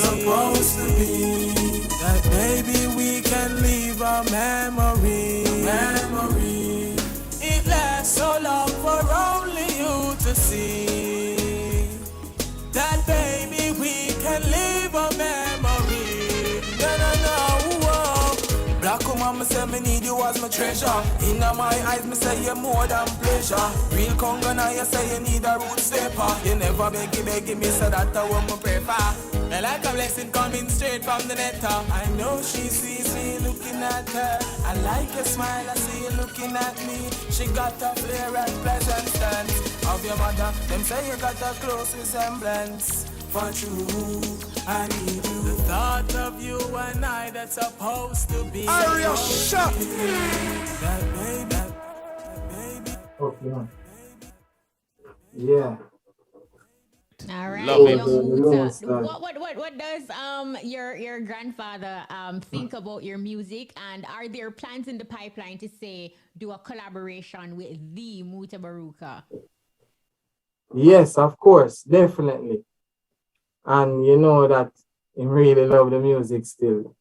That baby we can leave a memory. It lasts so long for only you to see. That baby we can leave a memory. Black woman, me say me need you as my treasure. In my eyes, me say you're more than pleasure. Real Congo now, you say you need a root stepper. You never begging me, so that I want me prefer. I like a blessing coming straight from the netter. I know she sees me looking at her. I like your smile, I see you looking at me. She got a flair and pleasant stance. Of your mother, them say you got a close resemblance. For true, I need you. The thought of you and I that's supposed to be. Aria, shut. That baby. Okay. Yeah. All right, Love it. Young Muta. What does your grandfather think about your music, and are there plans in the pipeline to say do a collaboration with the Muta Baruka? Yes, of course, definitely. And you know that he really love the music still.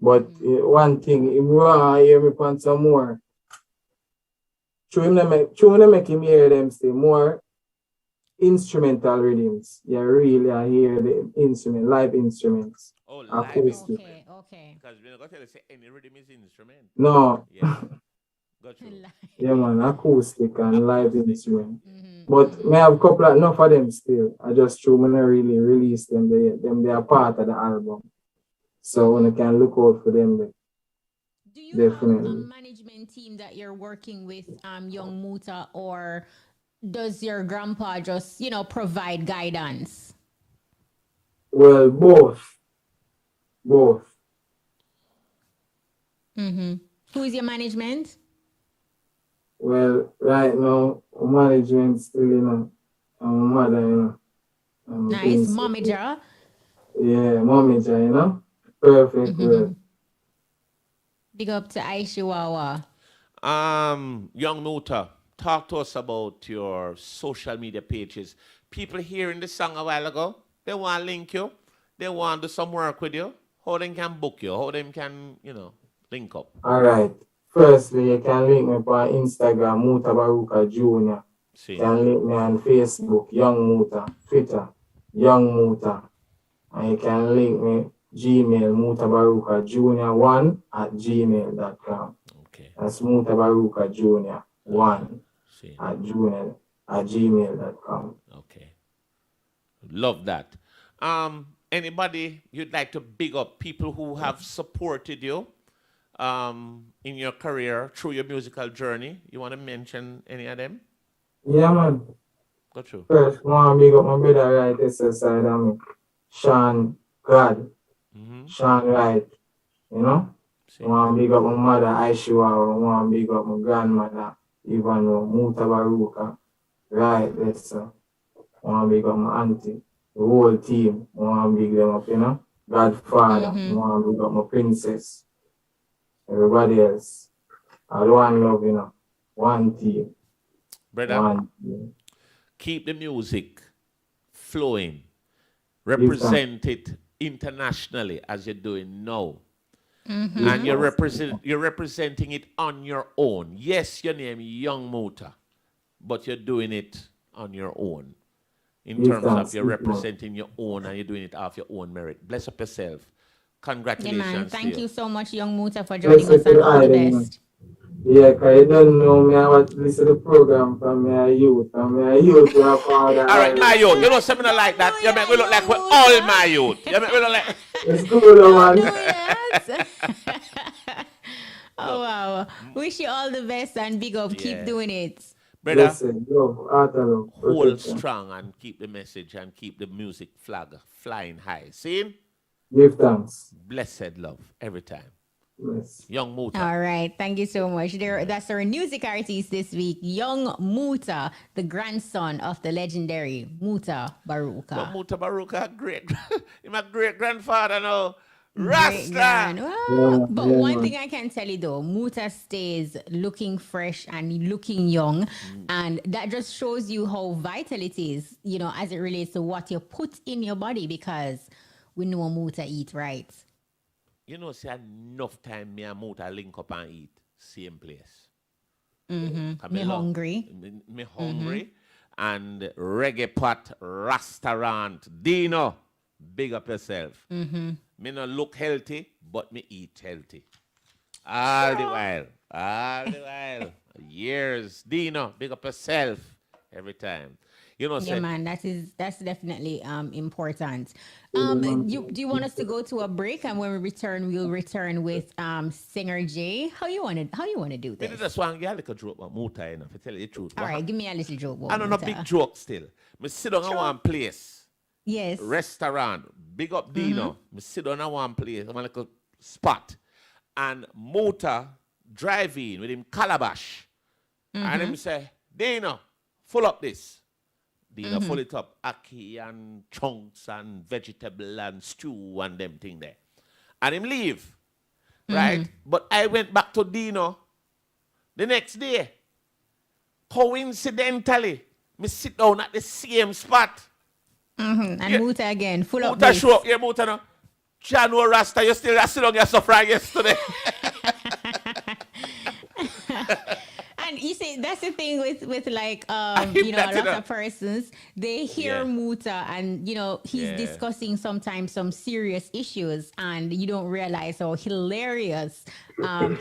But one thing, if you want to hear me on some more, try to make him hear them say more instrumental rhythms. You really hear the instrument, live instruments, Oh, live acoustic. instrument. Okay. Because we're not going to tell you say any rhythm is instrument. No. Yeah. Got you. Yeah, man, acoustic and live instrument. But may have couple of, enough of them still. I just true when I really release them. They are part of the album. So when I can look out for them, Do you definitely. have a management team that you're working with, Young Muta, or does your grandpa just, provide guidance? Well, both. Both. Mm-hmm. Who is your management? Well, right now, management still, mother, Nice. Momager. Yeah, momager, Perfect word. Big up to Aishiwawa. Young Muta, talk to us about your social media pages. People hearing the song a while ago, they want to link you. They want to do some work with you. How they can book you? How they can, link up? All right. Firstly, you can link me on Instagram, Muta Baruka Jr. You can link me on Facebook, Young Muta, Twitter, Young Muta. And you can link me Gmail, Mutabaruka Jr. 1 at gmail.com. Okay. That's Mutabaruka Jr. 1 at gmail.com. Okay. Love that. Anybody you'd like to big up, people who have supported you in your career through your musical journey? You want to mention any of them? Yeah, man. Go through. First, I want to big up my brother right this side of me. Sean God. Sean Wright. I want to big up my mother, Aishiwa. I want to big up my grandmother, Ivano, Muta Baruka. Right, that's I want to big up my auntie. The whole team, I want to big them up, Godfather, I want to big up my princess. Everybody else. I don't love, one team. Brother, One team. Keep the music flowing. Represent it internationally as you're doing now. And you're representing it on your own. Yes, your name Young Muta, but you're doing it on your own. In terms of you're representing your own and you're doing it off your own merit. Bless up yourself. Congratulations. Yeah, man. Thank you so much, Young Muta, for joining us, and all the best. Yeah, because you don't know me, I want to listen to the program from my youth. From my youth, we have all that. All right, my youth. You know something like that? You make me look like we're all my youth. You make me look like... It's cool, man. Oh, wow. Wish you all the best and big up. Keep doing it. Brother, listen, love, hold strong and keep the message and keep the music flag flying high. See? Give thanks. Blessed love every time. Yes. Young Muta. All right. Thank you so much. That's our music artist this week, Young Muta, the grandson of the legendary Muta Baruka. But Muta Baruka, he's my great grandfather now. Rasta. But one thing I can tell you though, Muta stays looking fresh and looking young. And that just shows you how vital it is, as it relates to what you put in your body, because we know Muta eat right. See enough time me and Muta link up and eat same place. Me hungry. Me hungry. And reggae pot restaurant. Dino, big up yourself. Me no look healthy, but me eat healthy. All the while. Years. Dino, big up yourself every time. Yeah, man, that's definitely important. Do you want us to go to a break, and when we return, we'll return with Singer J? How you want to do this? Me just want to get a little joke about Muta, to tell you the truth. All right, give me a little joke. I don't know, big joke still. Me sit down at one place. Yes. Restaurant. Big up Dino. Me sit down at one place, one little spot. And Muta drive in with him calabash. And him say, Dino, full up this. Dino full it up. Aki and chunks and vegetable and stew and them thing there. And him leave. Right? But I went back to Dino the next day. Coincidentally, me sit down at the same spot. And Muta again, full up Muta bass. show up, yeah, Muta no. Jano Rasta, you still sit down, you suffer yesterday. And you see, that's the thing with like him you know, that, a you lot know. of persons, they hear Yeah. Muta and you know he's Yeah. discussing sometimes some serious issues, and you don't realize how hilarious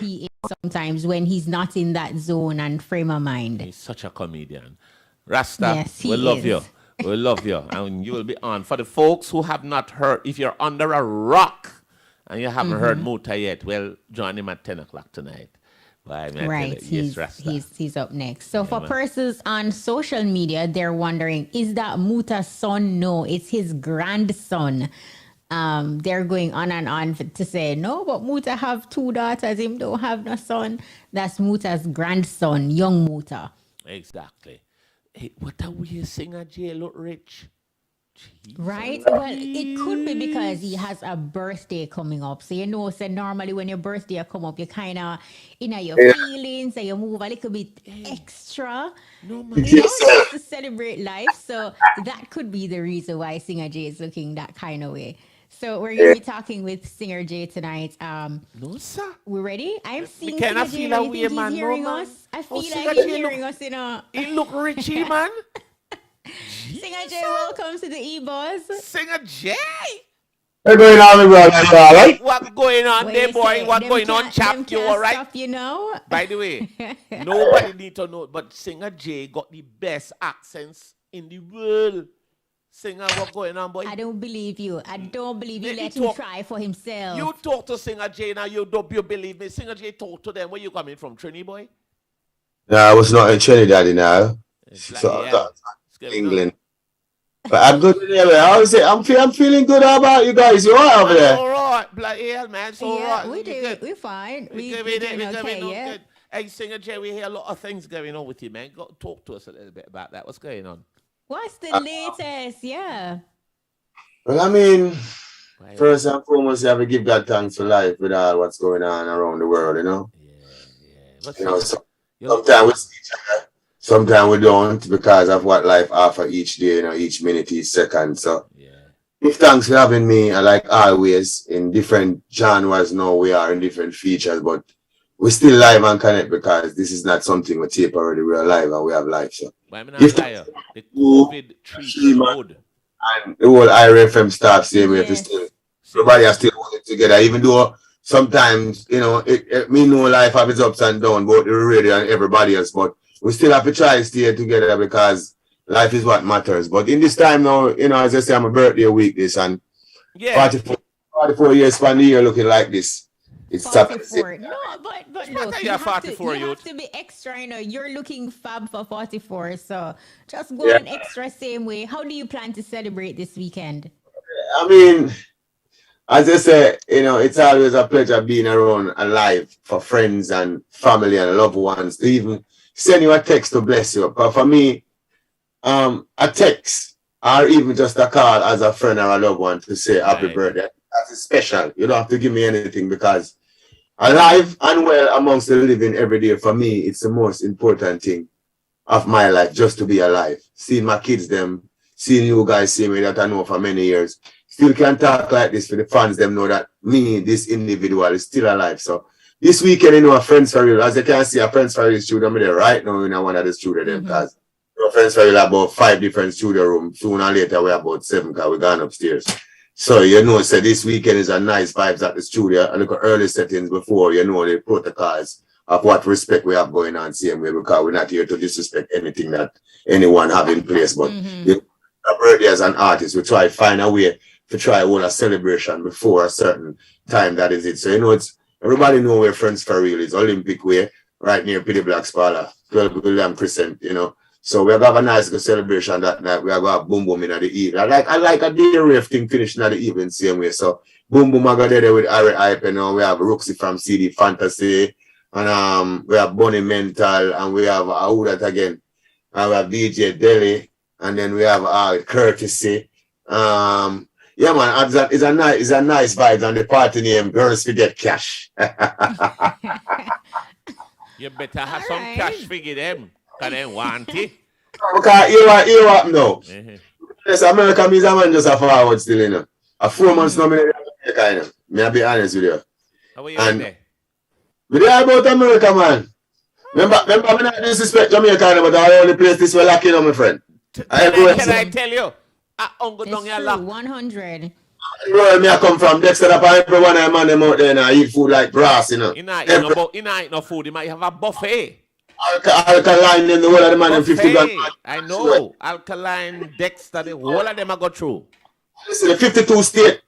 he is sometimes when he's not in that zone and frame of mind. He's such a comedian. Rasta, Yes, he we love is. you. We love you. And you will be on. For the folks who have not heard, if you're under a rock and you haven't heard Muta yet, well, join him at 10 o'clock tonight. Why, man, Right, yes, Rasta. he's up next. So for man. persons on social media, they're wondering, is that Muta's son? No, it's his grandson. They're going on and on to say, no, but Muta have 2 daughters, him don't have no son. That's Muta's grandson, Young Muta. Exactly. Hey, what a weird singer, Jay, look rich. Right? Well, it could be because he has a birthday coming up. So, you know, so normally when your birthday come up, you kind of, you know, your feelings and you move a little bit extra. No, man. You know, just to celebrate life. So that could be the reason why Singer J is looking that kind of way. So we're going to be talking with Singer J tonight. No, sir. We ready? I'm seeing can Singer I J. feel I a think way, he's man? No, hearing man. us. I Oh, feel Singer like he's J hearing us, you know. He look richy, man. Singer J, welcome to the EBUZZ. Singer J. What's going on, brother? You all right? What going on What there, you boy? say? What Them going on, can't- chap? them You can't all right? stop, you know? By the way, nobody need to know, but Singer J got the best accents in the world. Singer, what going on, boy? I don't believe you. I don't believe you. Let me Let him talk. try for himself. You talk to Singer J now, you don't you believe me. Singer J talk to them. Where you coming from, Trini, boy? No, I was not in Trinidad, you know. It's like, So, yeah. It's going England. But I'm good anyway. How is it? I'm feeling good. How about you guys? You all right over It's there? all right. Bloody hell, man. It's all yeah, right. we do. Good. We're fine. We We're going doing on, okay, yeah. good. Hey, Singer J, we hear a lot of things going on with you, man. Talk to us a little bit about that. What's going on? What's the latest? Yeah. Well, I mean, first and foremost, you have to give God thanks for life with all what's going on around the world, you know. What's You know, up? sometimes we see each other, sometimes we don't because of what life offers each day, you know, each minute, each second. So, give thanks for having me. I like always in different genres. Now we are in different features, but we're still live and connect because this is not something we tape already. We're alive and we have life. So, Why am I not give liar? thanks The COVID treatment good. and the whole IRFM staff same way to still everybody are still holding together, even though sometimes, you know, it me know life have its ups and downs, both the radio and everybody else, but we still have to try to stay together because life is what matters. But in this time now, you know, as I say, I'm a birthday week this and 44 years span the year looking like this. It's tough. 44. No, but look, you're 44, you youth. have to be extra, you know. You're looking fab for 44, so just go Yeah. on extra same way. How do you plan to celebrate this weekend? I mean, as I say, you know, it's always a pleasure being around alive for friends and family and loved ones to even send you a text to bless you. But for me, a text or even just a call as a friend or a loved one to say happy birthday, that's special. You don't have to give me anything because alive and well amongst the living every day, for me, it's the most important thing of my life, just to be alive. Seeing my kids, them, seeing you guys see me that I know for many years. Still can talk like this for the fans, them know that me, this individual, is still alive. So this weekend, you know, a Friends for Real, as you can see, a Friends for Real studio, I'm there right now in one of the studio them, because Friends for Real about 5 different studio rooms. Sooner or later, we're about 7 because we're gone upstairs. So, you know, so this weekend is a nice vibes at the studio. And look at early settings before, you know, the protocols of what respect we have going on same way, because we're not here to disrespect anything that anyone have in place. But you know, a birthday as an artist, we try to find a way to try hold a celebration before a certain time, that is it. So, you know, it's everybody know where Friends for Real is, Olympic Way, right near Pity Black's Parlor, 12 William Crescent, you know. So we're gonna have a nice good celebration that night. We're gonna have boom boom in the evening. I like a day rave thing finishing at the evening same way. So boom boom I got there with Ari Hype, you know. We have Roxy from CD Fantasy, and we have Bonnie Mental, and we have who that again? And we have DJ Deli, and then we have Courtesy. Yeah man, it's a nice vibe, and the party name Girls Forget Cash. You better have some cash figure them, because they want it. Because you what no. Yes, America means a man just a forward still, you know. A 4 months nominated America, you know. May I be honest with you. How are you And there? we there about America, man. Remember, I not disrespect Jamaica, but I only place this well lucky, my friend. Can I tell you? It's true, 100. Where me I come from, Dexter up and everyone I man them out there and I eat food like grass, you know. You not eat no food, you might have a buffet. Alkaline in the whole of the man and 50 grand. I know. Alkaline, Dexter, the whole of them I go through. Listen, the 52 state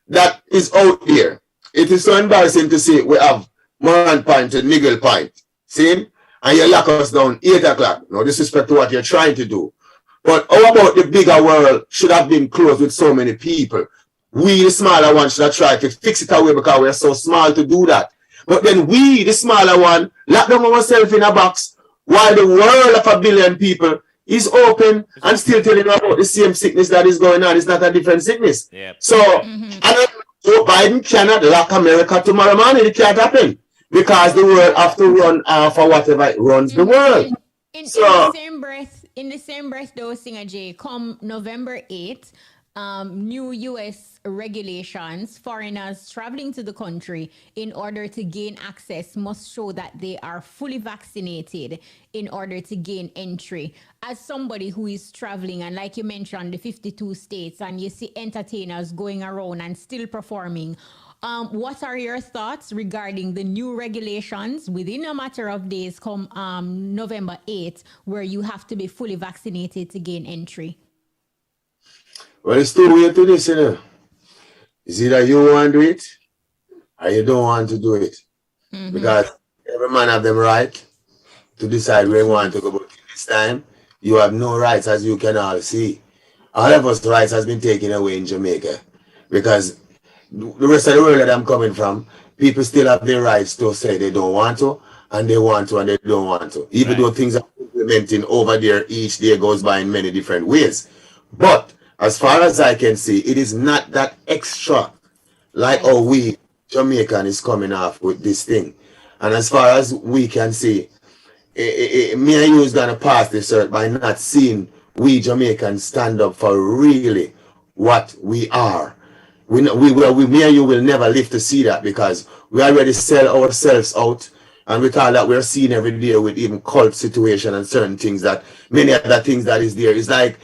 that is out there. It is so embarrassing to see we have Moran Point and Nigel Point. See? And you lock us down 8 o'clock. No disrespect to what you're trying to do. But how about the bigger world should have been closed with so many people? We, the smaller one, should have tried to fix it away because we're so small to do that. But then we, the smaller one, lock down ourselves in a box while the world of 1 billion people is open and still telling about the same sickness that is going on. It's not a different sickness. Yep. So, Joe Biden cannot lock America tomorrow morning. It can't happen because the world have to run for whatever it runs the world. In the same breath, though, Singer J, come November 8th, new U.S. regulations, foreigners traveling to the country in order to gain access must show that they are fully vaccinated in order to gain entry. As somebody who is traveling, and like you mentioned, the 52 states, and you see entertainers going around and still performing, what are your thoughts regarding the new regulations within a matter of days come November 8th, where you have to be fully vaccinated to gain entry? Well, it's two ways to this, you know. It's either you want to do it or you don't want to do it. Because every man have them right to decide where you want to go. But this time, you have no rights, as you can all see. All of us rights has been taken away in Jamaica. Because the rest of the world that I'm coming from, people still have their rights to say they don't want to, and they want to, and they don't want to. Even though things are implementing over there, each day goes by in many different ways. But as far as I can see, it is not that extra like how we Jamaican is coming off with this thing. And as far as we can see, me and you is going to pass this earth by not seeing we Jamaicans stand up for really what we are. Me and you will never live to see that because we already sell ourselves out. And with all that we're seeing every day with even cult situation and certain things that many other things that is there. It's like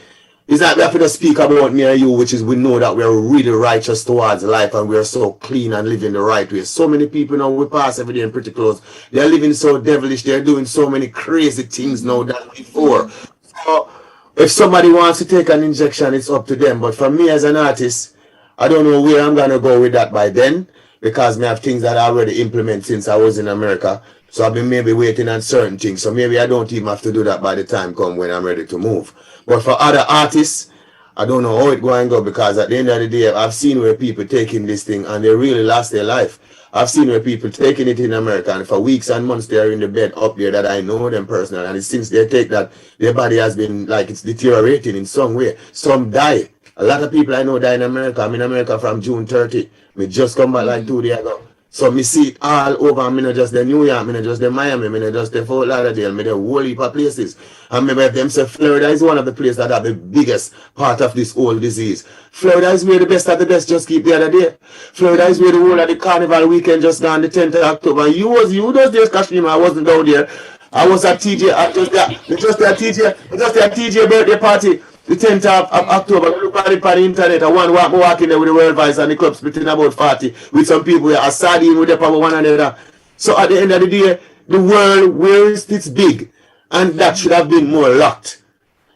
we have to speak about me and you, which is we know that we're really righteous towards life and we're so clean and living the right way. So many people now we pass every day in pretty clothes. They're living so devilish. They're doing so many crazy things now than before. So if somebody wants to take an injection, it's up to them. But for me as an artist, I don't know where I'm going to go with that by then because I have things that I already implement since I was in America. So I've been maybe waiting on certain things. So maybe I don't even have to do that by the time come when I'm ready to move. But for other artists, I don't know how it's going to go because at the end of the day, I've seen where people taking this thing and they really lost their life. I've seen where people taking it in America and for weeks and months they're in the bed up there that I know them personally. And since they take that, their body has been like it's deteriorating in some way. Some die. A lot of people I know die in America. I'm in America from June 30. Me just come back like 2 days ago. So me see it all over. I'm not just the New York, I'm not just the Miami, I'm not just the Fort Lauderdale, I'm the whole heap of places. And maybe them say Florida is one of the places that have the biggest part of this whole disease. Florida is where the best of the best just keep the other day. Florida is where the whole of the carnival weekend just gone the 10th of October. And you was there, Kashima, I wasn't down there. I was at TJ, just at TJ birthday party. The 10th of October, I look at it on the internet. I walk in there with the World Vice and the club splitting about 40 with some people who are sardine with the power one another. So at the end of the day, the world where it's big and that should have been more locked.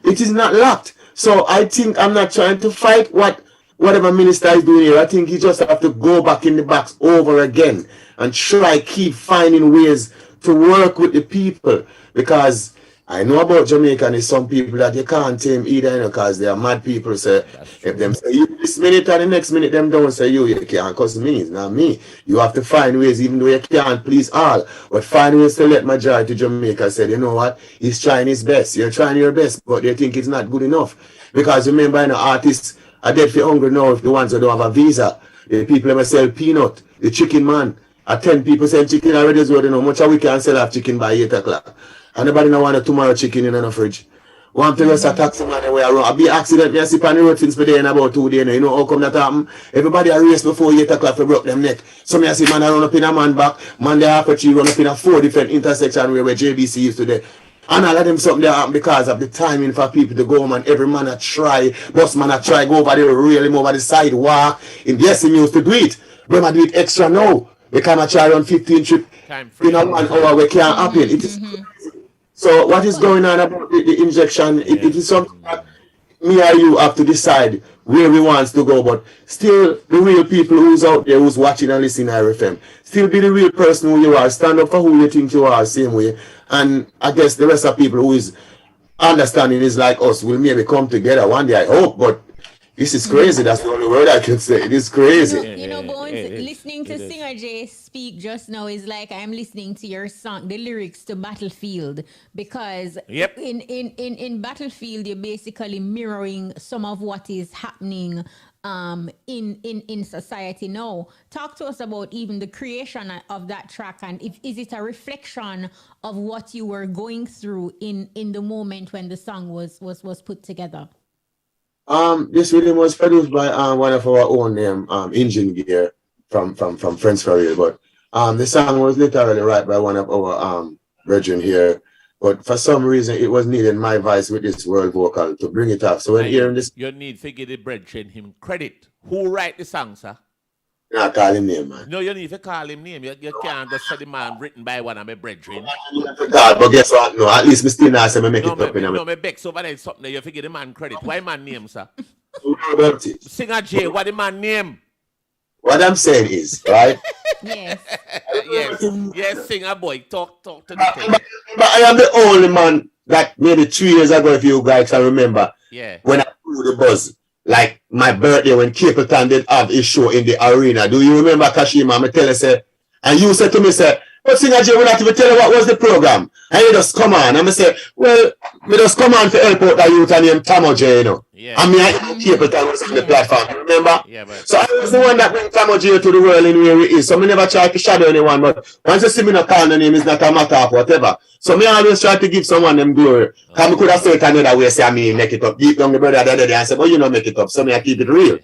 It is not locked. So I think I'm not trying to fight whatever minister is doing here. I think he just have to go back in the box over again and try keep finding ways to work with the people because I know about Jamaica and there's some people that you can't tame either, you know, because they are mad people. Say, if them say you this minute and the next minute them don't say you can't cuss me, it's not me. You have to find ways, even though you can't please all, but find ways to let majority Jamaica say, you know what, he's trying his best. You're trying your best, but they think it's not good enough. Because remember, you know, artists are dead for hungry now if the ones who don't have a visa. The people that sell peanut, the chicken man, at 10 people sell chicken already as well, you know, much of we can sell off chicken by 8 o'clock. And nobody no want a tomorrow chicken in the fridge. Want to rest a taxi man where I run. I be accident, me I see on the road since for day in about 2 days now. You know how come that happen? Everybody a race before 8 o'clock for broke them neck. So me I see man I run up in a man back, man they half a tree run up in a 4 different intersection where JBC used to there. And all of them something that happen because of the timing for people to go home and every man a try, bus man a try, go over there, reel him over the sidewalk. In yes, he used to do it. But I do it extra now. We cannot try run 15 trip in a 1 hour, we can't happen. It is so what is going on about the injection? It is something that me or you have to decide where we want to go, but still the real people who's out there who's watching and listening to RFM, still be the real person who you are, stand up for who you think you are, same way. And I guess the rest of people who is understanding is like us will maybe come together one day, I hope, but this is crazy. That's the only word I can say. It is crazy. You know, Bones, listening to Singer J speak just now is like I'm listening to your song, the lyrics to Battlefield, because in Battlefield you're basically mirroring some of what is happening in society now. Talk to us about even the creation of that track, and is it a reflection of what you were going through in the moment when the song was put together? This rhythm was produced by one of our own engine gear from Friends for Real, but the song was literally written by one of our brethren here, but for some reason it was needing my voice with this world vocal to bring it up. So when hearing this, you need to give the brethren him credit. Who write the song, sir? Not call him name, man. No, you need to call him name. You can't just say the man written by one of my brethren. God, but guess what? No, at least me still not say me make it up. No, me bex over there something. You forget the man credit. Why man name, sir? Singer J, what the man name? What I'm saying is, right? yes, singer boy, talk to the But I am the only man that maybe 3 years ago, if you guys can remember, when I threw the buzz, like my birthday when Capleton did have his show in the arena. Do you remember Kashima? I tell you, say, and you said to me, say, but Singer J, we not even tell you what was the program. And you just come on. And I say, well, me just come on to help out that youth named Tamo J, you know. And me and Capleton was on the platform, remember? So I was the one that bring Tamo J to the world in where he is. So me never try to shadow anyone, but once you see me not call the name, it's not a matter of whatever. So me always try to give someone them glory. Because I could have said it another way, say I mean make it up. Deep down the brother the other day and say, but you know make it up. So me I keep it real.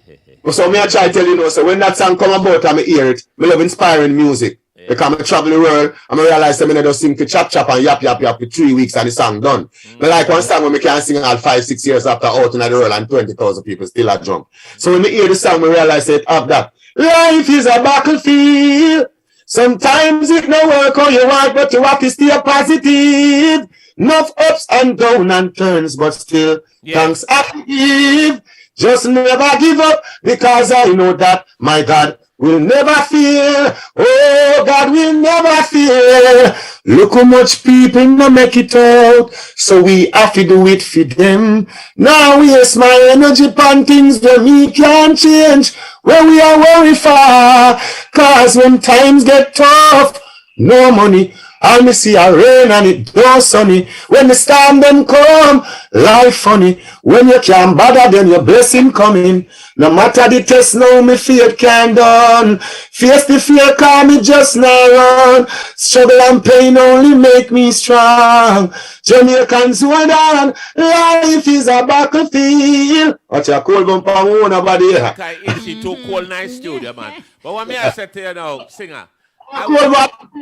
So me I try to tell you, so when that song come about and I hear it, me love inspiring music. Because I travel the world and I realize that I just sing to chop and yap for 3 weeks and the song done. But like one song when I can sing all 5-6 years after out in the world and 20,000 people still are drunk. So when I hear the song, I realize that of that. Life is a battlefield. Sometimes it no work how you want, but you have to stay positive. Enough ups and downs and turns, but still thanks I give. Just never give up because I know that my God will never fail. Oh, God will never fail. Look how much people no make it out. So we have to do it for them. Now waste my energy on things that me can't change. Where we are worried for. Cause when times get tough, no money. All me see a rain and it don't sunny. When the storm them come, life funny. When you can't bother, then your blessing coming. No matter the test, now me fear can done. Face the fear, call me just now run. Struggle and pain only make me strong. Jamaicans hold on, life is a battlefield. Watch a cold bump on one over there. Okay, it's too cold nice studio, man. But what me I say to you now, singer. I cold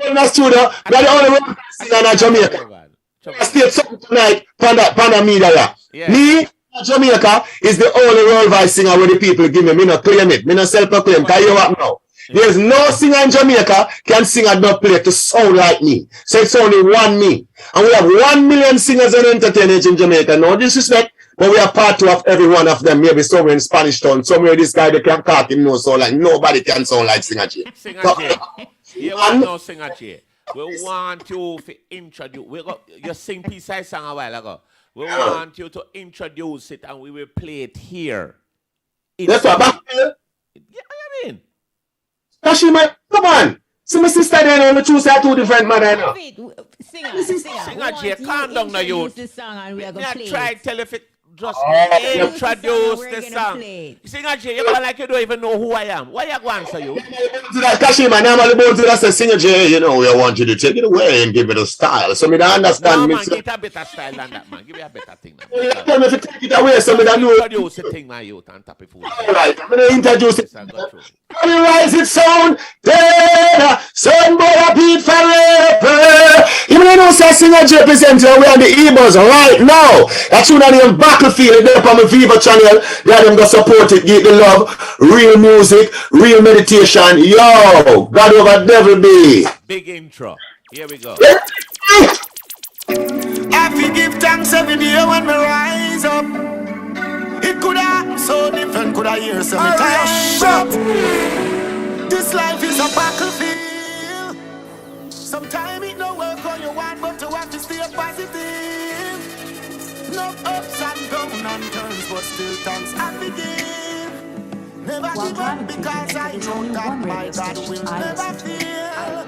in the studio. We're the only one singer in Jamaica. I stayed something tonight, Panda Media. Me, Jamaica, is the only world voice singer where the people give me. Me not claim it. Me not self-proclaim. Can you what now? There's no singer in Jamaica can sing a dub play to sound like me. So it's only one me. And we have 1 million singers and entertainers in Jamaica. No disrespect. But we are part two of every one of them. Maybe somewhere in Spanish Town. Somewhere this guy they can talk him no sound like nobody can sound like Singer J. Singer J. You want no Singer J. We want you to introduce. You sing P-side song a while ago. We want you to introduce it and we will play it here. That's what back here? Yeah, I mean. Kashima, come on. See my sister there on the two side, two different man I know. Singer J, calm down now, you. This song and we are going to play try it. tell if it just yeah. introduce the song. Singer J, you go like you don't even know who I am. Why you going so you? Kashima, I'm on the board to that say, Singer J, you know, I want you to take it away and give me the style. So me don't understand. No, me man, say- get a better style than that, man. Give me a better thing. Tell me if you take it away, so me don't know. Introduce the thing, my youth, and tap it food. All right, I'm going to introduce it. Yes, I got through. Rise it sound, then son boy a beat forever. You know say Singer J present we on the EBUZZ right now. That's one of them battlefield there on my Viva channel. That them go support it, give the love, real music, real meditation. Yo, God over devil be. Big intro. Here we go. I feel give thanks every day when me rise up. It could happen so different, could I hear some time up. This life is a battlefield. Sometimes it no work how you want, but you have to stay positive. No ups and downs and turns, but still thanks I forgive. Never give up because I know that my God will never fail.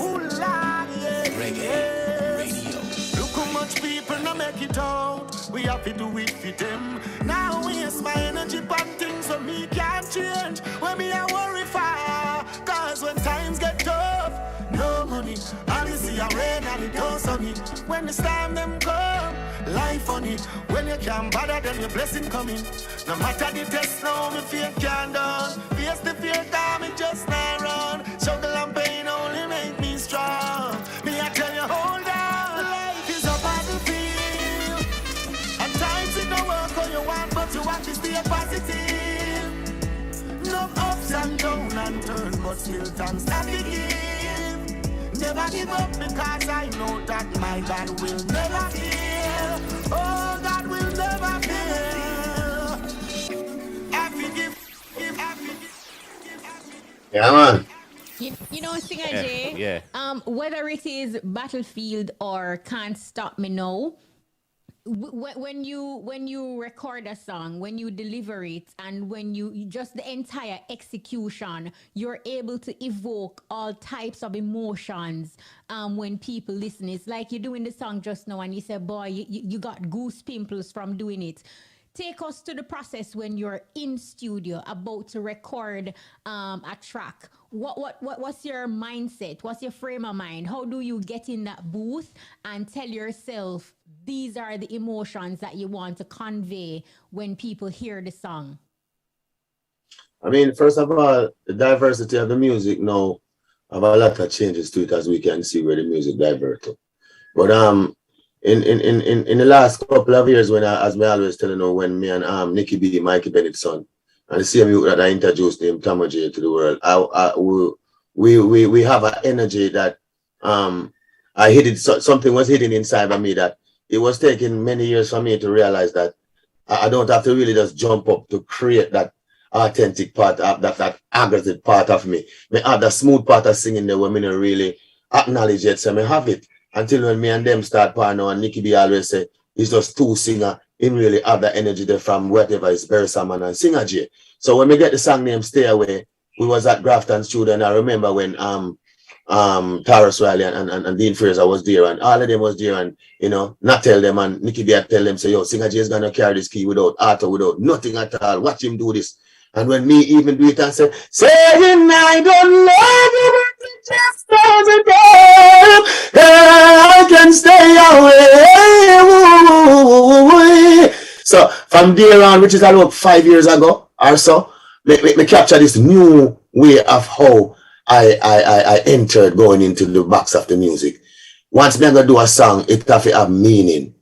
Ooh, Lord, yeah. Reggae radio. Look how much people no make it out. We have to do it for them. Now waste my energy on things so me can't change. When me I worry for, cause when times get tough, no money, all you see a rain and it don't sunny. When the storm them come, life funny. When you can't bother them, your blessing coming. No matter the test, no me fear can't done. Face the fear, calm it just not run. Struggle and pain only make me strong. Me I tell you, hold on. Life is a battlefield. At times it don't work how you want, but you have to stay positive. No ups and downs and turns, but still thanks I forgive. Never give up because I know that my God will never fail. Oh, God will never fail. I forgive, I forgive. Yeah, man. You know, Singer J, yeah. whether it is Battlefield or Can't Stop Me Now, when you record a song, when you deliver it, and when you just the entire execution, you're able to evoke all types of emotions when people listen. It's like you're doing the song just now and you say, boy, you got goose pimples from doing it. Take us to the process when you're in studio about to record a track. What's your mindset? What's your frame of mind? How do you get in that booth and tell yourself these are the emotions that you want to convey when people hear the song? I mean, first of all, the diversity of the music now have a lot of changes to it, as we can see where the music diverted. But in the last couple of years, when as me always telling you, when me and Nicky B, Mikey Bennett's son, and the same youth that I introduced him, Tomo J, to the world, we have an energy that I hid it. Something was hidden inside of me that it was taking many years for me to realize that I don't have to really just jump up to create that authentic part of that aggressive part of me. Me have the smooth part of singing there where me not really acknowledge it, so me have it. Until when me and them start partner, and Nicky B always say, it's just two singer, him really have the energy there from whatever is Barry Salmon and Singer J. So when we get the song name Stay Away, we was at Grafton Studio, and I remember when Taurus Riley and Dean Fraser was there, and all of them was there, and you know, not tell them, and Nicky B had tell them, say, yo, Singer J is gonna carry this key without auto, without nothing at all. Watch him do this. And when me even do it and say, saying I don't love you, but it just doesn't go. I can stay away. So from there on, which is about 5 years ago or so, me capture this new way of how I entered going into the box of the music. Once me gonna do a song, it have to have meaning.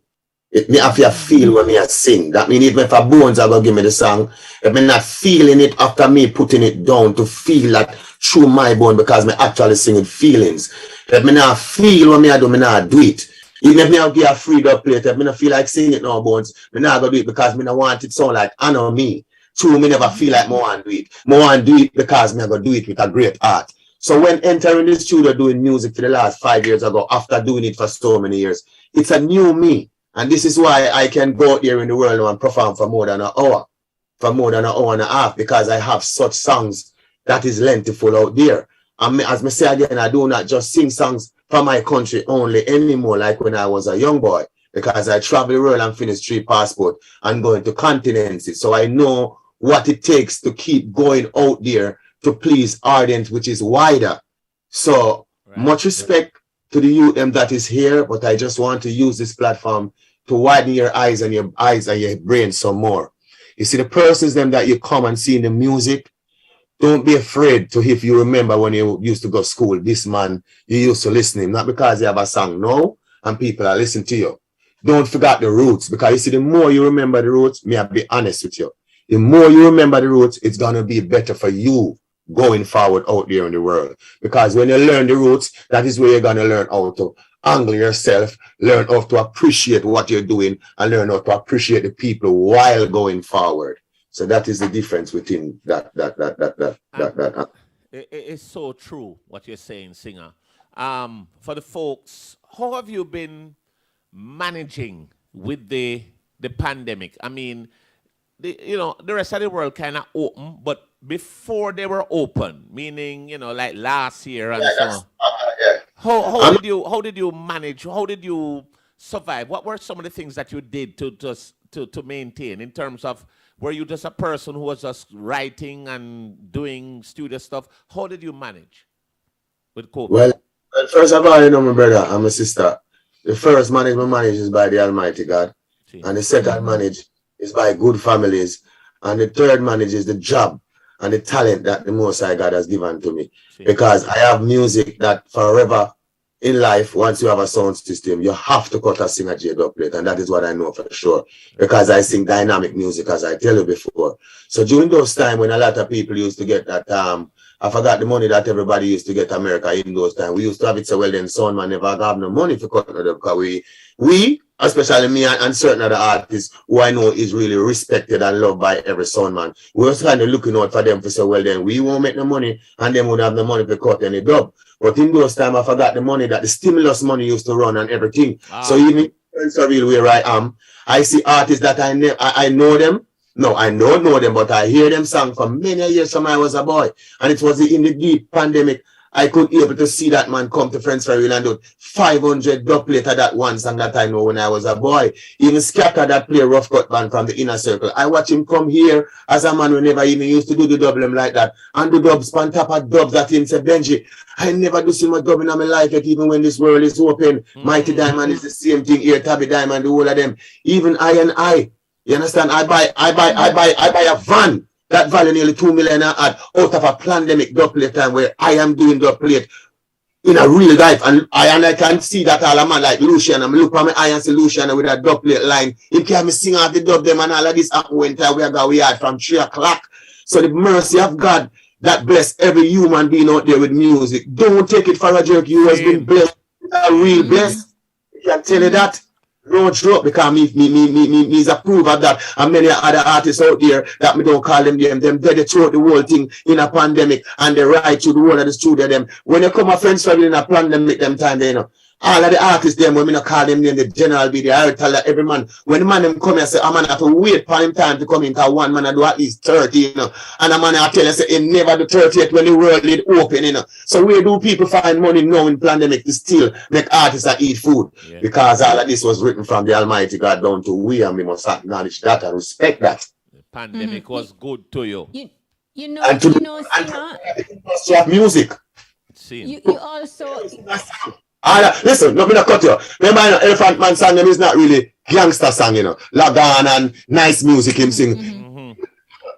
It me have to feel when me I sing. That means even if a bones are gonna give me the song, if me not feeling it after me putting it down to feel that through my bone because me actually singing feelings. If me not feel what me I do, me not do it. Even if me I get a freed up plate, if me not feel like singing it now, bones, me not gonna do it because me not want it sound like I know me. True, me never feel like me want to do it. Me want to do it because me I gonna do it with a great heart. So when entering the studio doing music for the last 5 years ago, after doing it for so many years, it's a new me. And this is why I can go out there in the world now and perform for more than an hour, and a half, because I have such songs that is plentiful out there. And as I say again, I do not just sing songs for my country only anymore, like when I was a young boy. because I travel the world and finish 3 passport and going to continents. So I know what it takes to keep going out there to please audience, which is wider. So much respect to the youth that is here, but I just want to use this platform to widen your eyes and your brain some more. You see, the persons them that you come and see in the music, don't be afraid to, if you remember when you used to go to school, this man, you used to listen to him, not because you have a song now and people are listening to you. Don't forget the roots, because you see, the more you remember the roots, may I be honest with you, the more you remember the roots, it's going to be better for you going forward out there in the world. Because when you learn the roots, that is where you're going to learn how to angle yourself, learn how to appreciate what you're doing, and learn how to appreciate the people while going forward. So that is the difference within that. It's so true what you're saying, Singer. For the folks, how have you been managing with the pandemic? I mean, the rest of the world kind of open, but before they were open, meaning, like last year and so on. How did you manage? How did you survive? What were some of the things that you did to maintain, in terms of, were you just a person who was just writing and doing studio stuff? How did you manage with COVID? Well, first of all, my brother and my sister, the first management is by the Almighty God. And the second manage is by good families. And the third manage is the job and the talent that the Most High God has given to me. Because I have music that forever in life, once you have a sound system, you have to cut a singer J doublet, and that is what I know for sure. Because I sing dynamic music, as I tell you before. So during those times when a lot of people used to get that, I forgot the money that everybody used to get America in those times. We used to have it so well, then sound man never have no money for cutting it up, because we, especially me and certain other artists who I know is really respected and loved by every sound man, we was kind of looking out for them for so well, then we won't make no money and them would have no money to cut any dub. But in those times, I forgot the money that the stimulus money used to run and everything. So even in Surreal where I am, I see artists that I know them. No, I don't know them, but I hear them sing for many years from I was a boy. And it was in the deep pandemic, I could be able to see that man come to Friends for Real and do 500 doublet of that one song that I know when I was a boy. Even Scatter, that play rough cut band from the Inner Circle, I watch him come here as a man who never even used to do the double like that. And the dubs, on top of dubs that him said, Benji, I never do so much dubbing in my life yet, even when this world is open. Mighty Diamond is the same thing here, Tabby Diamond, the whole of them. Even I. You understand? I buy a van. That value nearly 2 million out of a pandemic doublet time where I am doing doublet in a real life. And I can see that all a man like Lucian. I'm look at my eye and see Lucian with a doublet line. He can me sing out the dub them and all of this happen when we had from 3 o'clock. So the mercy of God that bless every human being out there with music. Don't take it for a joke. You has been blessed. A real blessed. I can tell you that. No joke, because me approve of that, and many other artists out there that me don't call them they throughout the whole thing in a pandemic, and they ride through the whole of the studio them. When you come a Friends Family in a pandemic them time, all of the artists them, when me not call them name, the general be there. I tell that every man, when the man them come and say, a man have to wait for him time to come in, because one man I do at least 30, and a man I tell you say, he never do 30 yet when the world is open, So where do people find money now in pandemic to still make artists that eat food? Yeah. Because all of this was written from the Almighty God down to we, and we must acknowledge that and respect that. The pandemic was good to you. You know, Singer, to have music. You also... Listen, no, me not cut you. Remember, Elephant Man song is not really gangster song, Lagan and nice music him sing.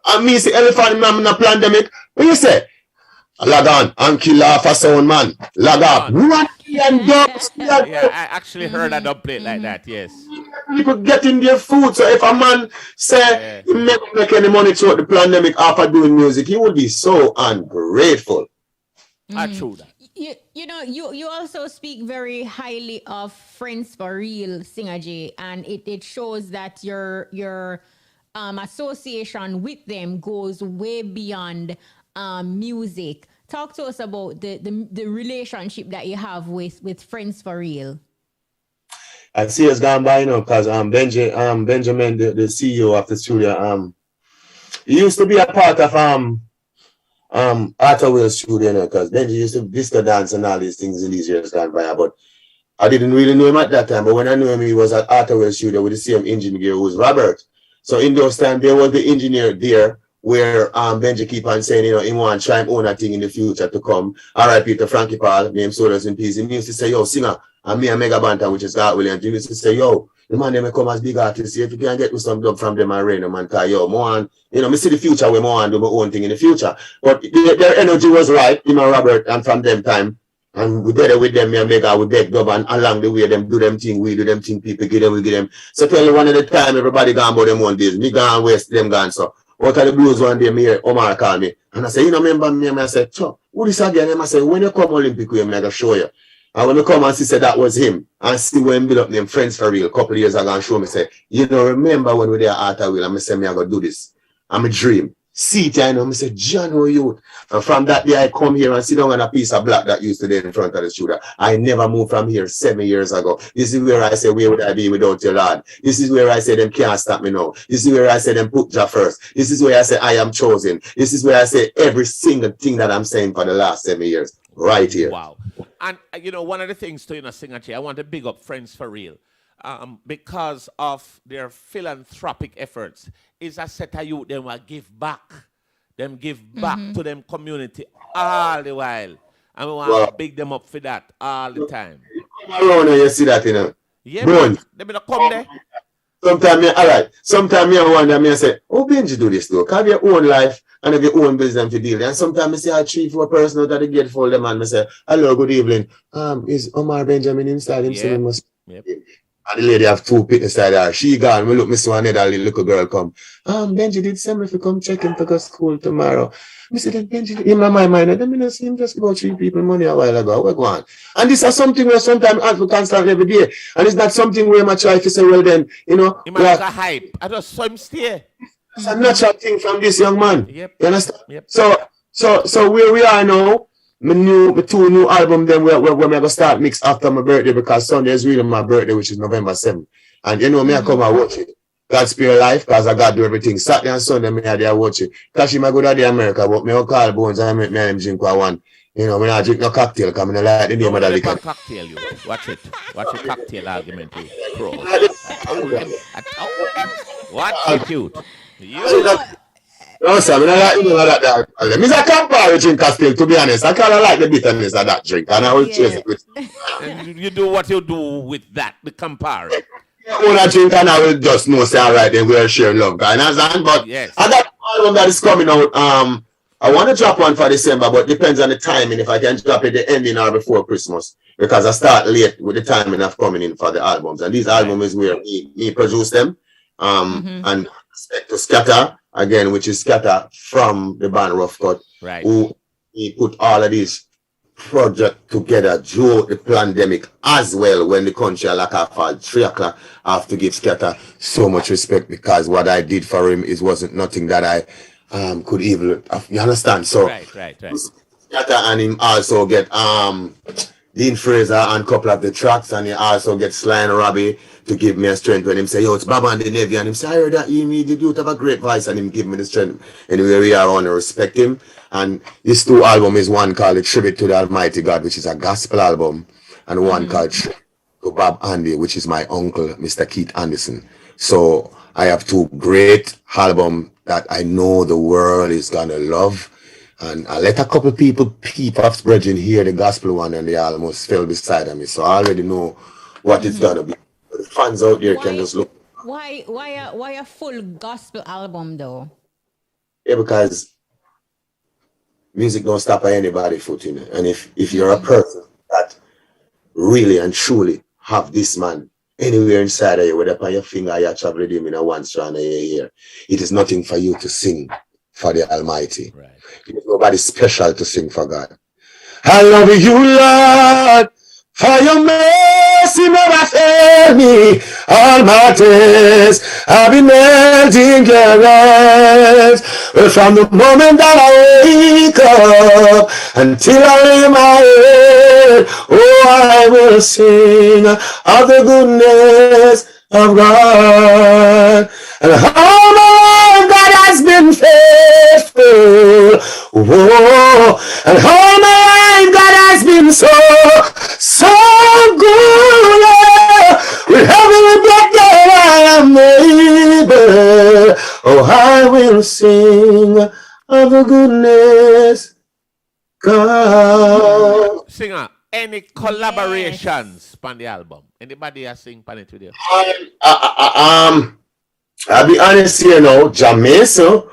And me say Elephant Man in a pandemic. What you say? Lagan and kill off a sound man. Lagan. What? Yeah, I actually heard a doublet like that, yes. People getting their food. So if a man say he never make any money throughout the pandemic after doing music, he would be so ungrateful. I true that. You also speak very highly of Friends for Real, Singer J, and it shows that your association with them goes way beyond music. Talk to us about the relationship that you have with Friends for Real. I see it's gone by, because Benjamin, the CEO of the studio, he used to be a part of Arthur Will's studio, because Benji used to disco dance and all these things in these years gone by. But I didn't really know him at that time, but when I knew him, he was at Arthurwell Studio with the same engineer who was Robert. So in those times, there was the engineer there where Benji keep on saying, he want to try and own a thing in the future to come. R.I.P. to Frankie Paul, named Sodas in Peace. He used to say, yo, singer, and me and Mega Bantam, which is Garth Williams, he used to say, yo, the man them come as big artists. If you can get with some dub from them and rain them and tell yo, more me see the future where more do my own thing in the future. But their energy was right, him and Robert, and from them time. And we did it with them, me and Mega, we beg dub, and along the way, them do them thing, we do them thing, people give them, we give them. So tell you one at a time, everybody gone about them one days. Me gone west, them gone so. Out of the blues one day, me hear Omar call me. And I say, remember me? And I said, who this again? And I say, when you come Olympic with me, I gotta show you. And when you come and see, say that was him. And see when build up them friends for real. A couple of years ago and show me, say, remember when we there at Arthurwell, and I say, me, I gotta do this. I'm a dream. See it, I say, John, who you? And from that day, I come here and sit down on a piece of block that used to be in front of the studio. I never moved from here 7 years ago. This is where I say, where would I be without your Lord? This is where I say, them can't stop me now. This is where I say, them put Jah first. This is where I say, I am chosen. This is where I say every single thing that I'm saying for the last 7 years. Right here. Wow. And, one of the things to, Singachie, I want to big up Friends for Real. Because of their philanthropic efforts, is a set of youth them will give back. Them give back to them community all the while. And we want to big them up for that all the time. Come around and you see that, Yeah, bro. They better come there. Sometimes I wonder, I say, oh, Benji do this though? Have your own life and have your own business to deal with. And sometimes I say, I 3-4 person out of the gate for them and I say, hello, good evening. Is Omar Benjamin inside himself? Yep. And the lady have 2 people inside her. She gone. We look, me see another little girl come. Benji did send me if you come check him to go school tomorrow. I said, then Benji, in my mind, I didn't see him just about 3 people money a while ago. We're going. And this is something where sometimes Africans start every day. And it's not something where I try to say, well then, It might like a hype. I just saw him stay. It's a natural thing from this young man. Yep. You understand? Yep. So where we are now, my 2 new album them where I'm gonna start mix after my birthday because Sunday is really my birthday, which is November 7th. And me I come and watch it. God spare life, because I gotta do everything. Saturday and Sunday me I there watch it. Kashi my go to the America, but me I call Bones and me and him drink one. Me not drink no cocktail because I like the name of the liquor. Cocktail you. Watch it. Watch the cocktail argument you pro. Watch it cute. No, sir, I don't like that. It's a Campari drink still, to be honest. I kind of like the bitterness of that drink, and I will chase it with. And you do what you do with that, the Campari. When I drink, and I will just know, say, all right, then we'll share love, guy. But yes. I got one that is coming out. I want to drop one for December, but depends on the timing. If I can drop it the ending or before Christmas, because I start late with the timing of coming in for the albums, and these albums is where me produce them, and respect to Scatter. Again, which is Scatter from the band Rough Cut, right? Who he put all of these projects together during the pandemic as well. When the country like I fall 3 o'clock, I have to give Scatter so much respect because what I did for him wasn't nothing that I could even. You understand? So right. Scatter and him also get Dean Fraser and a couple of the tracks, and he also gets Sly and Robbie to give me a strength when him say, yo, it's Baba and the Navy, and him say, I heard that he did have a great voice, and him give me the strength. Anyway, we are on to respect him. And this 2 album is one called A Tribute to the Almighty God, which is a gospel album, and one called Tribute to Bob Andy, which is my uncle, Mr. Keith Anderson. So I have 2 great albums that I know the world is gonna love. And I let a couple people peep off brethren hear the gospel one, and they almost fell beside of me. So I already know what it's gonna be. The fans out there can just look. Why a full gospel album though? Yeah, because music don't stop at anybody's foot, And if you're a person that really and truly have this man anywhere inside of you, whether upon your finger you travel him in a one strand of your ear, it is nothing for you to sing for the Almighty. Right. There's nobody special to sing for God. I love you, Lord, for your mercy never failed me. All my days I've been melting carrots. Well, from the moment that I wake up until I lay my head, oh, I will sing of the goodness of God. And how my God has been faithful. Oh, and how my God has been so good. I will sing of the goodness God. Singer, any collaborations on the album? Anybody has sing on it with you? I'll be honest here now, Jamaica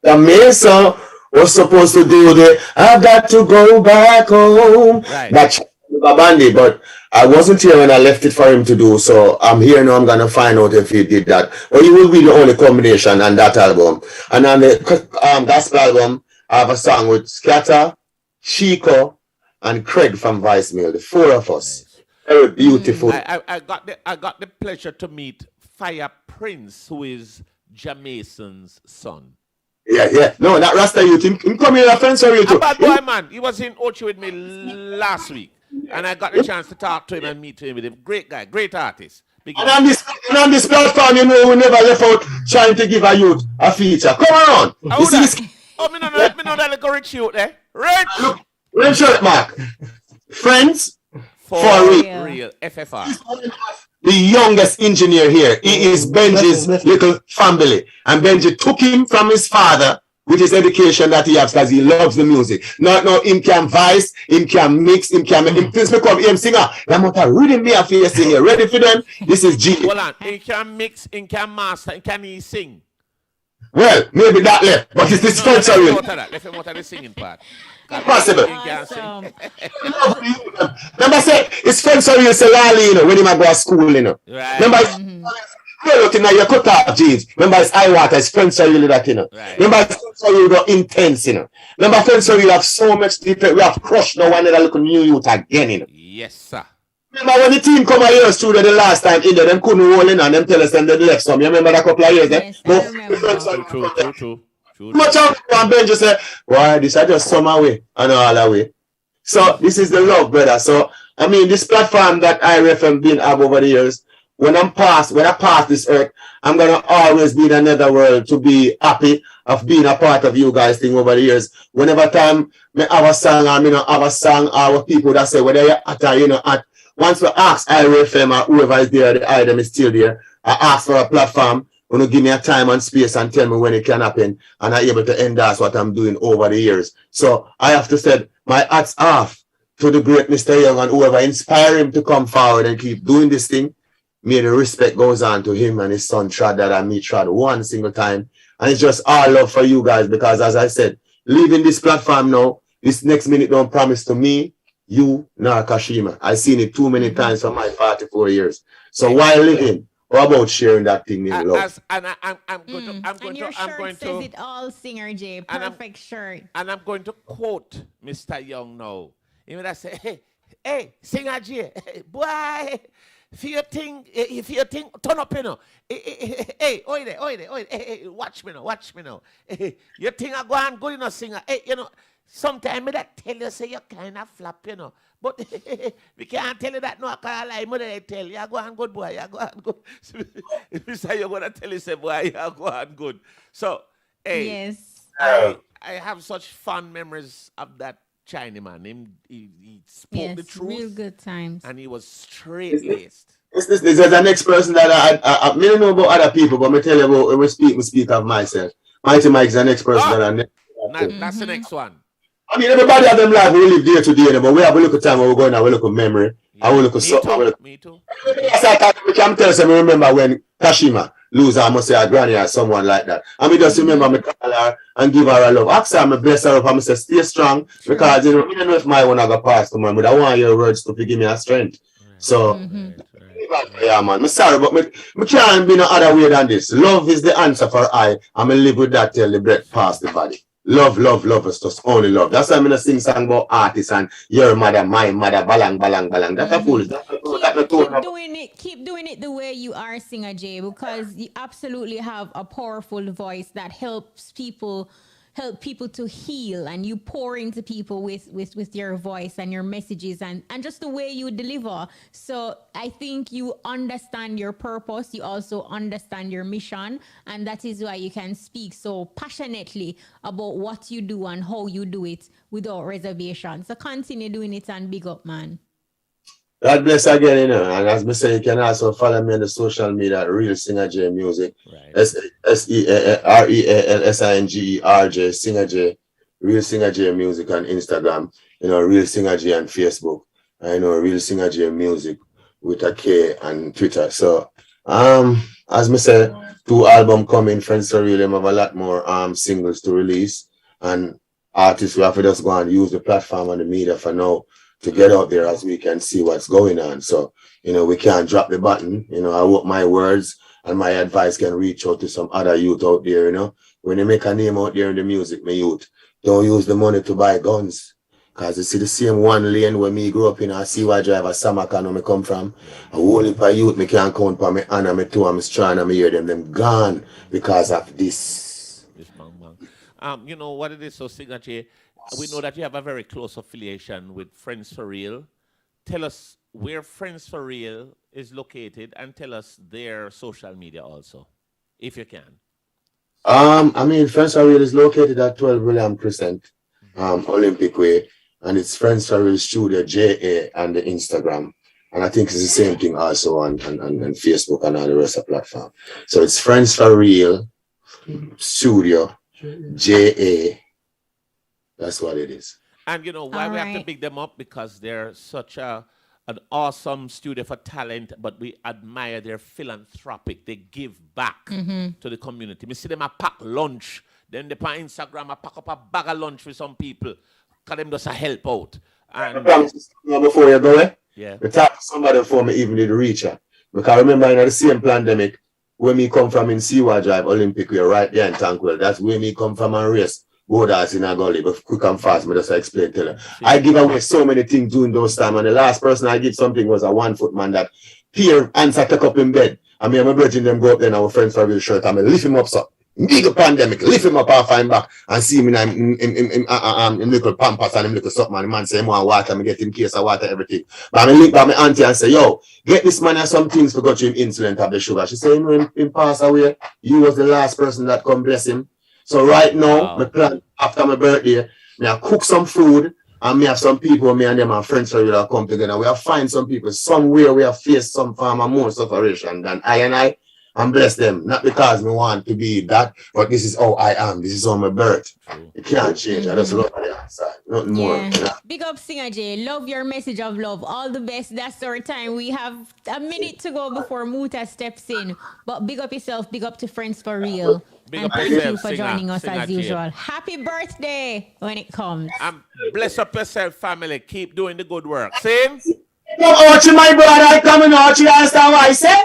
was supposed to do the I've got to go back home. Right. That's Babandi, but I wasn't here when I left it for him to do, so I'm here now. I'm gonna find out if he did that. Or he will be the only combination on that album. And on the gospel album, I have a song with Scatter, Chico, and Craig from Vicemail, the four of us. Very beautiful. I got the pleasure to meet Fire Prince, who is Jamason's son. Yeah. No, that Rasta youth, him come here a friend, sorry you too. A bad boy, man. He was in Ochi with me last week. And I got the chance to talk to him and meet him with him. Great guy, great artist. And on this platform, we never left out trying to give a youth a feature. Come on. You see this? Oh, me know that little rich youth there. Rich! Look, rich shirt, Mark. Friends for real. FFR. The youngest engineer here. He is Benji's little family. And Benji took him from his father with his education that he has because he loves the music. No, him can voice, him can mix, him please become him singer. I'm not reading me a face singer. Ready for them? This is G. Hold on. He can mix, he can master, and can he sing? Well, maybe that left, but it's this French sorry. Left him out of the singing part. Impossible. Awesome. Remember say it's French sorry you say Lali, when he might go to school, Right. Remember you cut off jeans. Remember it's eye water, it's French sorry that, Right. Remember it's French sorry go intense, Remember French sorry have so much different, we have crushed now one little new youth again, Yes, sir. Remember when the team come a year studio the last time in there, them couldn't roll in and them tell us them they left some. You remember that couple of years, Yes, I remember. True. Much of one Ben just say, why this I just some away and all away. So this is the love, brother. So I mean this platform that IRFM been have over the years, when I pass this earth, I'm gonna always be in another world to be happy of being a part of you guys thing over the years. Whenever time me have a song or me not have a song, our people that say whether you're at or you know at. Once we ask IRFM or whoever is there, the item is still there, I ask for a platform, you give me a time and space and tell me when it can happen, and I'm able to endorse what I'm doing over the years. So I have to say, my hats off to the great Mr. Young and whoever inspire him to come forward and keep doing this thing. May the respect goes on to him and his son Trad that and me Trad one single time. And it's just all love for you guys because as I said, leaving this platform now, this next minute don't promise to me, you nor Kashima. I've seen it too many times for my 44 years. So while living, how about sharing that thing in love? I'm going And your shirt says it all, Singer J. Perfect shirt. And I'm going to quote Mr. Young now. Even I say, hey, Singer J, boy, if you think, turn up, hey, oi there, hey, watch me now. Hey, you think I go on good enough, Singer? Hey, sometimes I tell you, say you kind of flap, But we can't tell you that no, I can't lie. Mother, I tell you, you go on good, boy, you go on good. If you say you're going to tell you, say, boy, you go on good. So, hey, Yes. I have such fond memories of that Chinaman. He spoke the truth. Real good times. And he was straight-laced. This is the next person that I don't know about other people, but I tell you about when we speak of myself. Mighty Mike's the next person that I never. That's the next one. I mean, everybody have them life we live day to day, but we have a look at time when we're going, we look at memory, and we look at something. Me too. We can tell us, I remember when Kashima lose her, I must say her granny or someone like that. And me just remember me call her and give her a love. Ask her, me bless her up, and me say, stay strong, because, I don't know if my one I got past tomorrow, but I want your words to give me a strength. So, yeah, man, I'm sorry, but me can't be no other way than this. Love is the answer for I, and me live with that till the breath pass the body. Love is just only love. That's why I'm gonna sing song about artists and your mother, my mother, balang. That's a fool. Keep doing it the way you are, Singer J, because you absolutely have a powerful voice that helps people to heal, and you pour into people with your voice and your messages and just the way you deliver. So I think you understand your purpose. You also understand your mission, and that is why you can speak so passionately about what you do and how you do it without reservation. So continue doing it and big up, man. God bless again, you know. And as I say, you can also follow me on the social media at Real Singer J Music. Right. SEREALSINGERJ Singer J, Real Singer J Music on Instagram. You know, Real Singer J on Facebook. I know Real Singer J Music with a K on Twitter. So, as I say, 2 albums coming. Friends for Real. Them have a lot more singles to release, and artists will have to just go and use the platform and the media for now to get out there as we can see what's going on. So, you know, we can't drop the button. You know, I hope my words and my advice can reach out to some other youth out there, you know. When you make a name out there in the music, my youth, don't use the money to buy guns. Because you see the same one lane where me grew up in, I see why drive a Samakan where me come from. A whole heap of youth, me can't count for me and me two, I'm strong, and me hear them gone because of this. You know what it is, so Signature, we know that you have a very close affiliation with Friends for Real. Tell us where Friends for Real is located and tell us their social media also, if you can. I mean, Friends for Real is located at 12 William Crescent, Olympic Way, and it's Friends for Real Studio JA on the Instagram. And I think it's the same thing also on Facebook and all the rest of the platform. So it's Friends for Real Studio JA. That's what it is. And you know why we have to big them up? Because they're such an awesome studio for talent, but we admire their philanthropic. They give back to the community. We see them a pack lunch. Then they on Instagram I pack up a bag of lunch for some people. Because them just a help out. And before you go, yeah. We talk to somebody before me even did reach her. Because I remember in the same pandemic, where me come from in Seaway Drive, Olympic, we're right there in Tankwell. That's where me come from and race. Borders in a gully, but quick and fast, me just explain to her. I give away so many things during those times, and the last person I give something was a 1 foot man that here answer take up in bed. I mean, I'm bridging them go up there and our friends for real shirt. I'm lift him up, so big pandemic, lift him up and find back and see me in little pampas and him little something. And the man say, I want water, I get him case of water, everything. But I link by my auntie and say, yo, get this man some things for got him insulin of the sugar. She say, when him pass away, you was the last person that come bless him. So right now, my plan after my birthday, me I cook some food and me have some people, me and them and friends for will come together. We have find some people somewhere we have faced some form of more sufferation than I and bless them. Not because me want to be that, but this is how I am. This is how my birth. It can't change. I just love the outside. Nothing more. You know? Big up Singer J. Love your message of love. All the best. That's our time. We have a minute to go before Muta steps in. But big up yourself. Big up to Friends for Real. Big and up thank yourself, you for Singer, joining us Singer as J. usual. Happy birthday when it comes. Bless up yourself, family. Keep doing the good work. Same? Archie, my brother, I come in Archie, understand what I say?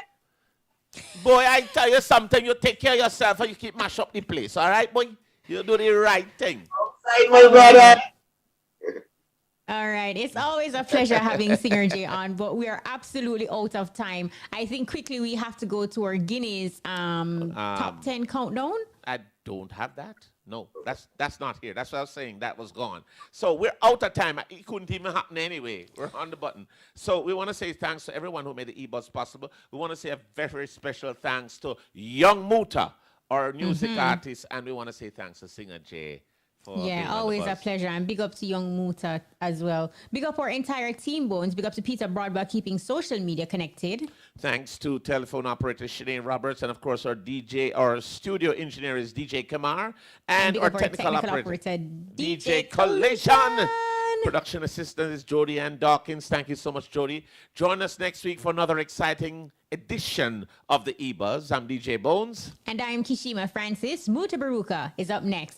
Boy, I tell you something. You take care of yourself and you keep mash up the place. All right, boy? You do the right thing. Outside, my brother. All right. It's always a pleasure having Singer J on, but we are absolutely out of time. I think quickly we have to go to our Guinness top 10 countdown. I don't have that. No, that's not here. That's what I was saying. That was gone. So we're out of time. It couldn't even happen anyway. We're on the button. So we want to say thanks to everyone who made the EBUZZ possible. We want to say a very, very special thanks to Young Muta, our music artist, and we want to say thanks to Singer J. Yeah, always a pleasure. And big up to Young Muta as well. Big up our entire team, Bones. Big up to Peter Broadbent keeping social media connected. Thanks to telephone operator Shanae Roberts. And of course, our DJ, our studio engineer is DJ Kamar. And our technical operator DJ Collision. Production assistant is Jody Ann Dawkins. Thank you so much, Jody. Join us next week for another exciting edition of the EBUZZ. I'm DJ Bones. And I'm Kishima Francis. Muta Baruka is up next.